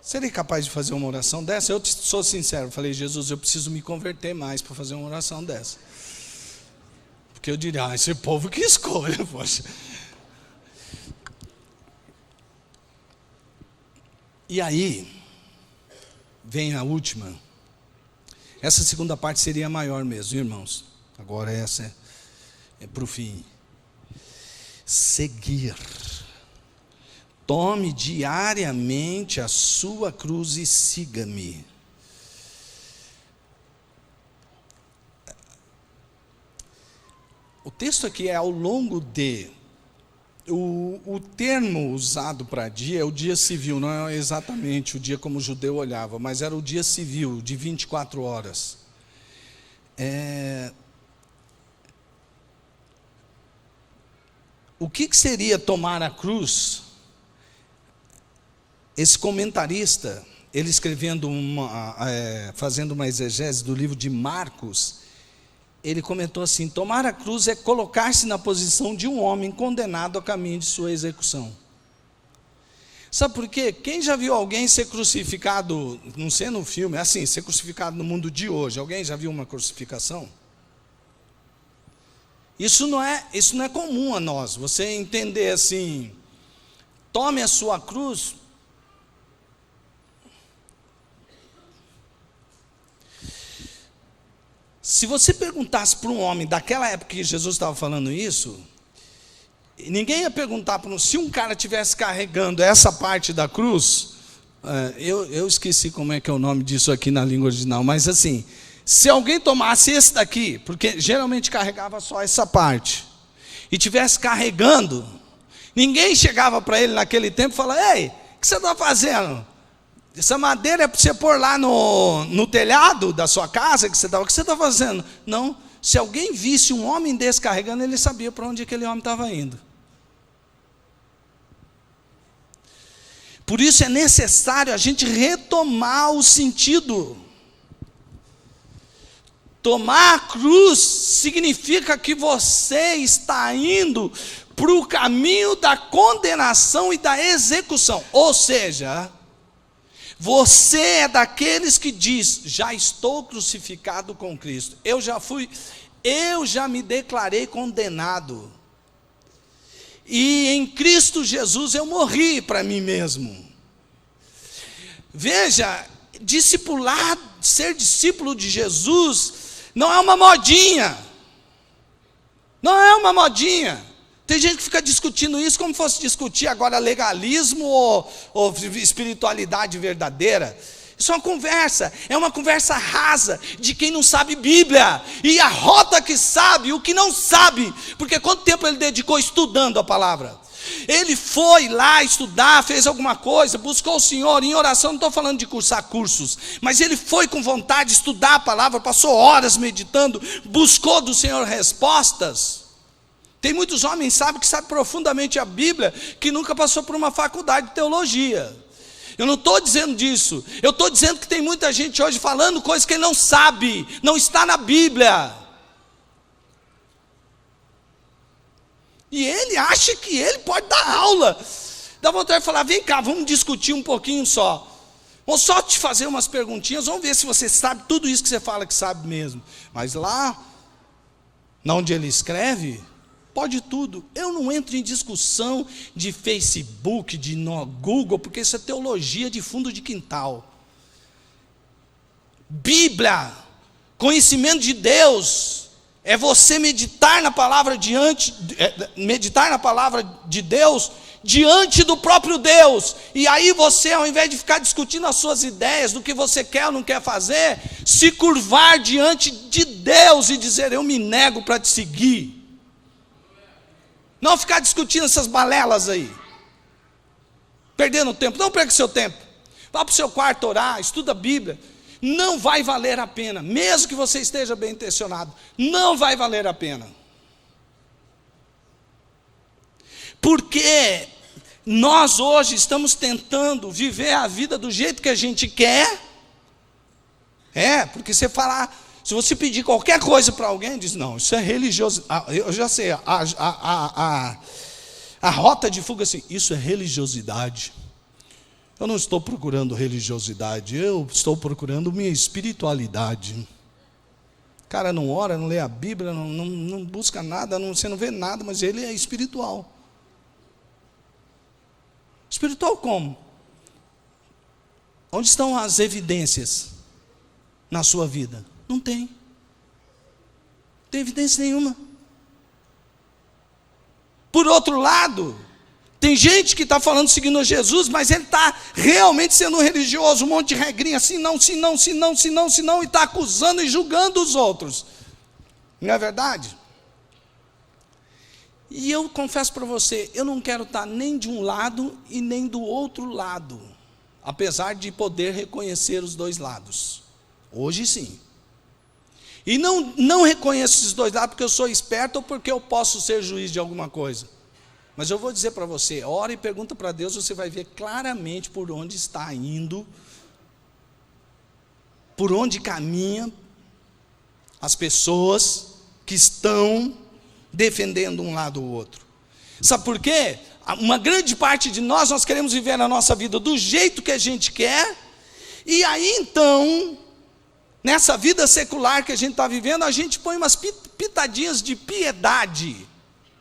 Seria capaz de fazer uma oração dessa? Eu sou sincero, falei: Jesus, eu preciso me converter mais para fazer uma oração dessa. Porque eu diria: esse povo que escolha, poxa. E aí, vem a última. Essa segunda parte seria a maior mesmo, irmãos. Agora essa é para o fim. Seguir. Tome diariamente a sua cruz e siga-me. O texto aqui é ao longo de... O termo usado para dia é o dia civil, não é exatamente o dia como o judeu olhava, mas era o dia civil, de 24 horas. O que seria tomar a cruz? Esse comentarista, ele escrevendo fazendo uma exegese do livro de Marcos, ele comentou assim: tomar a cruz é colocar-se na posição de um homem condenado a caminho de sua execução. Sabe por quê? Quem já viu alguém ser crucificado, não sei no filme, assim, ser crucificado no mundo de hoje? Alguém já viu uma crucificação? Isso não é comum a nós. Você entender assim: tome a sua cruz. Se você perguntasse para um homem daquela época que Jesus estava falando isso, ninguém ia perguntar se um cara estivesse carregando essa parte da cruz, eu esqueci como é que é o nome disso aqui na língua original, mas assim, se alguém tomasse esse daqui, porque geralmente carregava só essa parte, e estivesse carregando, ninguém chegava para ele naquele tempo e falava: ei, o que você está fazendo? Essa madeira é para você pôr lá no telhado da sua casa, o que você está fazendo? Não, se alguém visse um homem desse carregando, ele sabia para onde aquele homem estava indo. Por isso é necessário a gente retomar o sentido. Tomar a cruz significa que você está indo para o caminho da condenação e da execução. Ou seja, você é daqueles que diz: já estou crucificado com Cristo. Eu já me declarei condenado. E em Cristo Jesus eu morri para mim mesmo. Veja, ser discípulo de Jesus não é uma modinha. Não é uma modinha. Tem gente que fica discutindo isso como fosse discutir agora legalismo ou espiritualidade verdadeira. Isso é uma conversa rasa de quem não sabe Bíblia, e arrota que sabe o que não sabe, porque quanto tempo ele dedicou estudando a palavra? Ele foi lá estudar, fez alguma coisa, buscou o Senhor em oração. Não estou falando de cursar cursos, mas ele foi com vontade de estudar a palavra, passou horas meditando, buscou do Senhor respostas. Tem muitos homens que sabem profundamente a Bíblia, que nunca passou por uma faculdade de teologia. Eu não estou dizendo disso, eu estou dizendo que tem muita gente hoje falando coisas que ele não sabe, não está na Bíblia. E ele acha que ele pode dar aula. Dá vontade de falar: vem cá, vamos discutir um pouquinho só. Vou só te fazer umas perguntinhas, vamos ver se você sabe tudo isso que você fala que sabe mesmo. Mas lá, onde ele escreve, pode tudo. Eu não entro em discussão de Facebook, de Google, porque isso é teologia de fundo de quintal. Bíblia, conhecimento de Deus, é você meditar na palavra de Deus diante do próprio Deus. E aí você, ao invés de ficar discutindo as suas ideias do que você quer ou não quer fazer, se curvar diante de Deus e dizer: eu me nego para te seguir. Não ficar discutindo essas balelas aí, perdendo tempo. Não perca seu tempo. Vá para o seu quarto orar, estuda a Bíblia. Não vai valer a pena, mesmo que você esteja bem intencionado, não vai valer a pena. Porque nós hoje estamos tentando viver a vida do jeito que a gente quer. Porque se você pedir qualquer coisa para alguém, diz: não, isso é religioso. Eu já sei, a rota de fuga é assim: isso é religiosidade. Eu não estou procurando religiosidade, eu estou procurando minha espiritualidade. O cara não ora, não lê a Bíblia, não busca nada, você não vê nada, mas ele é espiritual. Espiritual como? Onde estão as evidências na sua vida? Não tem. Não tem evidência nenhuma. Por outro lado, tem gente que está falando seguindo Jesus, mas ele está realmente sendo religioso, um monte de regrinha, se não, e está acusando e julgando os outros. Não é verdade? E eu confesso para você, eu não quero estar nem de um lado e nem do outro lado, apesar de poder reconhecer os dois lados. Hoje sim. E não reconheço esses dois lados porque eu sou esperto ou porque eu posso ser juiz de alguma coisa. Mas eu vou dizer para você: ora e pergunta para Deus, você vai ver claramente por onde está indo, por onde caminha as pessoas que estão defendendo um lado ou outro. Sabe por quê? Uma grande parte de nós queremos viver a nossa vida do jeito que a gente quer, e aí então, nessa vida secular que a gente está vivendo, a gente põe umas pitadinhas de piedade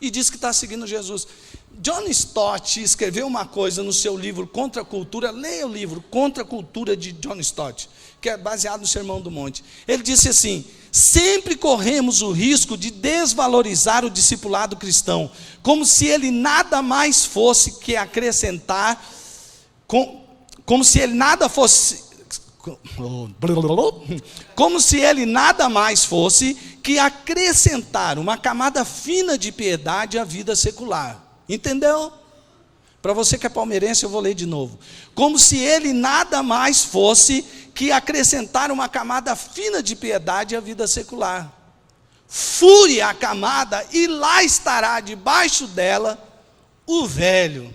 e diz que está seguindo Jesus. John Stott escreveu uma coisa no seu livro Contra a Cultura. Leia o livro Contra a Cultura de John Stott, que é baseado no Sermão do Monte. Ele disse assim: sempre corremos o risco de desvalorizar o discipulado cristão, como se ele nada mais fosse que acrescentar, como se ele nada mais fosse que acrescentar uma camada fina de piedade à vida secular. Entendeu? Para você que é palmeirense, eu vou ler de novo. Como se ele nada mais fosse que acrescentar uma camada fina de piedade à vida secular. Fure a camada e lá estará debaixo dela o velho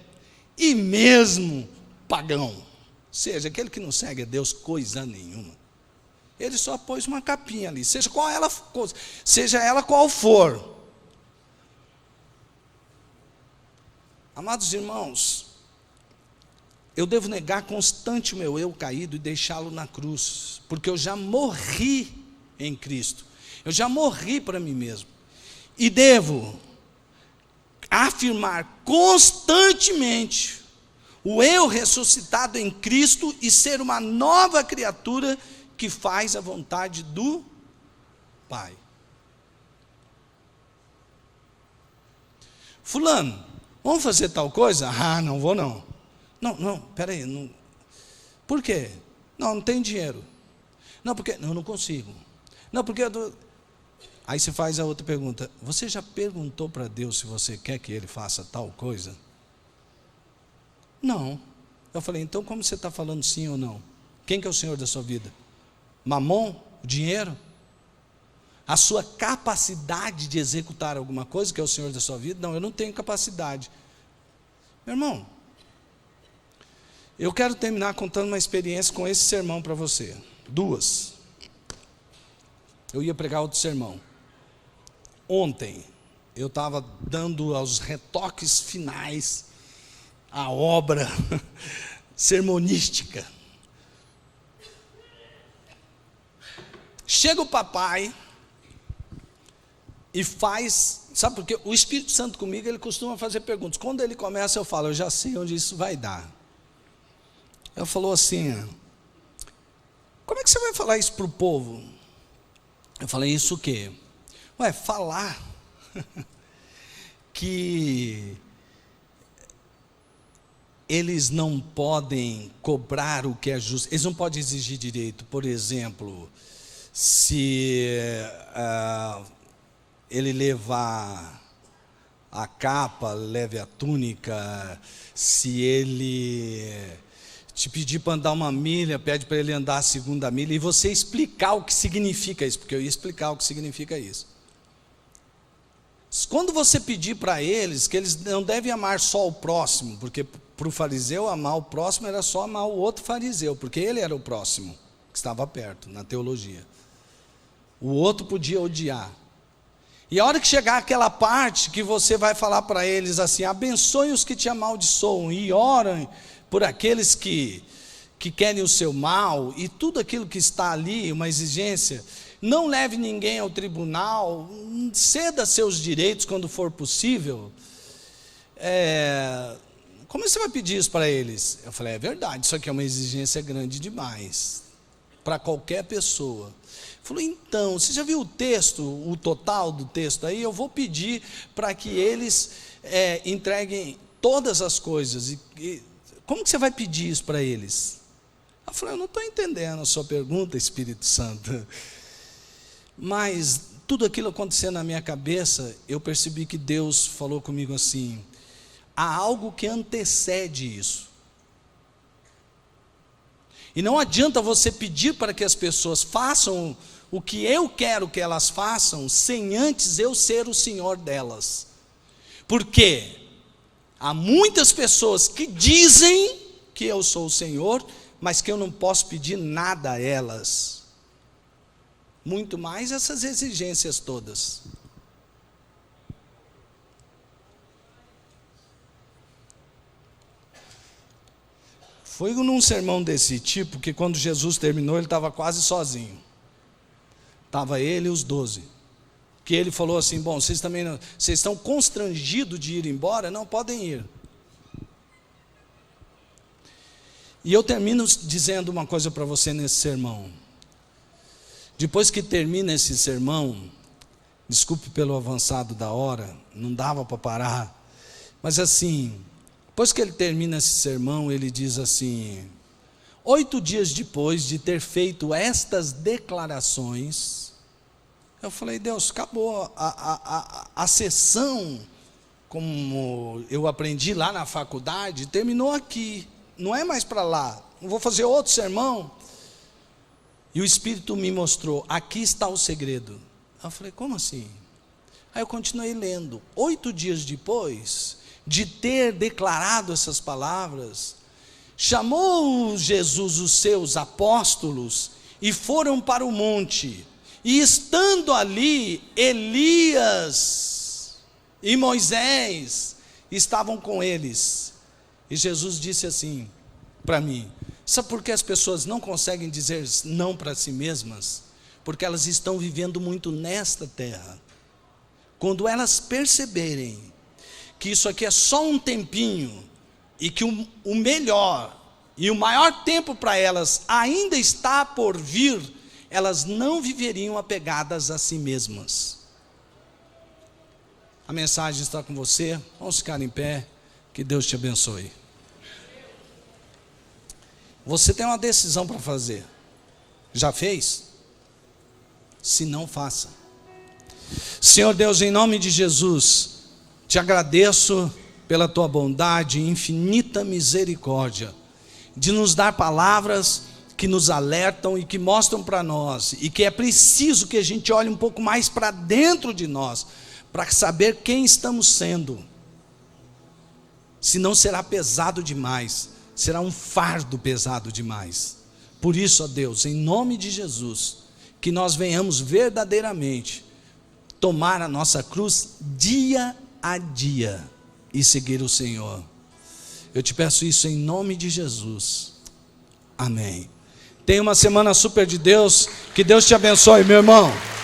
e mesmo pagão, seja aquele que não segue a Deus coisa nenhuma, ele só pôs uma capinha ali, seja ela qual for. Amados irmãos, eu devo negar constante o meu eu caído e deixá-lo na cruz, porque eu já morri em Cristo, eu já morri para mim mesmo, e devo afirmar constantemente o eu ressuscitado em Cristo e ser uma nova criatura que faz a vontade do Pai. Fulano, vamos fazer tal coisa? Ah, não vou não. Não, peraí. Não. Por quê? Não tem dinheiro. Não, porque não consigo. Não, porque Aí você faz a outra pergunta. Você já perguntou para Deus se você quer que Ele faça tal coisa? Não. Eu falei, então como você está falando sim ou não? Quem que é o Senhor da sua vida? Mamon? O dinheiro? A sua capacidade de executar alguma coisa que é o Senhor da sua vida? Não, eu não tenho capacidade. Meu irmão, eu quero terminar contando uma experiência com esse sermão para você. 2. Eu ia pregar outro sermão. Ontem, eu estava dando aos retoques finais a obra sermonística. Chega o papai e faz, sabe por quê? O Espírito Santo comigo, ele costuma fazer perguntas. Quando ele começa, eu falo, eu já sei onde isso vai dar. Ele falou assim, como é que você vai falar isso para o povo? Eu falei, isso o quê? Falar que eles não podem cobrar o que é justo, eles não podem exigir direito. Por exemplo, se ele levar a capa, leve a túnica, se ele te pedir para andar 1 milha, pede para ele andar a 2ª milha, e você explicar o que significa isso, porque eu ia explicar o que significa isso. Quando você pedir para eles que eles não devem amar só o próximo, porque para o fariseu amar o próximo era só amar o outro fariseu, porque ele era o próximo, que estava perto, na teologia. O outro podia odiar. E a hora que chegar aquela parte que você vai falar para eles assim, abençoe os que te amaldiçoam e orem por aqueles que querem o seu mal, e tudo aquilo que está ali, uma exigência, não leve ninguém ao tribunal, ceda seus direitos quando for possível. Como você vai pedir isso para eles? Eu falei, é verdade, isso aqui é uma exigência grande demais, para qualquer pessoa. Ele falou, então, você já viu o texto, o total do texto aí? Eu vou pedir para que eles entreguem todas as coisas. Como que você vai pedir isso para eles? Eu falei, eu não estou entendendo a sua pergunta, Espírito Santo. Mas tudo aquilo acontecendo na minha cabeça, eu percebi que Deus falou comigo assim, há algo que antecede isso. E não adianta você pedir para que as pessoas façam o que eu quero que elas façam, sem antes eu ser o Senhor delas. Porque há muitas pessoas que dizem que eu sou o Senhor, mas que eu não posso pedir nada a elas. Muito mais essas exigências todas. Foi num sermão desse tipo que quando Jesus terminou, ele estava quase sozinho. Estava ele e os 12. Que ele falou assim, bom, vocês estão constrangidos de ir embora? Não, podem ir. E eu termino dizendo uma coisa para você nesse sermão. Depois que termina esse sermão, desculpe pelo avançado da hora, não dava para parar, mas assim, depois que ele termina esse sermão, ele diz assim, 8 dias depois de ter feito estas declarações, eu falei, Deus, acabou a sessão, como eu aprendi lá na faculdade, terminou aqui, não é mais para lá, não vou fazer outro sermão. E o Espírito me mostrou, aqui está o segredo. Eu falei, como assim? Aí eu continuei lendo. 8 dias depois de ter declarado essas palavras, Chamou Jesus os seus apóstolos e foram para o monte. E estando ali, Elias e Moisés estavam com eles. E Jesus disse assim para mim: sabe por que as pessoas não conseguem dizer não para si mesmas? Porque elas estão vivendo muito nesta terra. Quando elas perceberem que isso aqui é só um tempinho, e que o melhor e o maior tempo para elas ainda está por vir, elas não viveriam apegadas a si mesmas. A mensagem está com você. Vamos ficar em pé. Que Deus te abençoe. Você tem uma decisão para fazer. Já fez? Se não, faça. Senhor Deus, em nome de Jesus, te agradeço pela tua bondade e infinita misericórdia, de nos dar palavras que nos alertam e que mostram para nós, e que é preciso que a gente olhe um pouco mais para dentro de nós, para saber quem estamos sendo. Senão será pesado demais, será um fardo pesado demais. Por isso, ó Deus, em nome de Jesus, que nós venhamos verdadeiramente tomar a nossa cruz dia a dia e seguir o Senhor. Eu te peço isso em nome de Jesus. Amém. Tenha uma semana super de Deus. Que Deus te abençoe, meu irmão.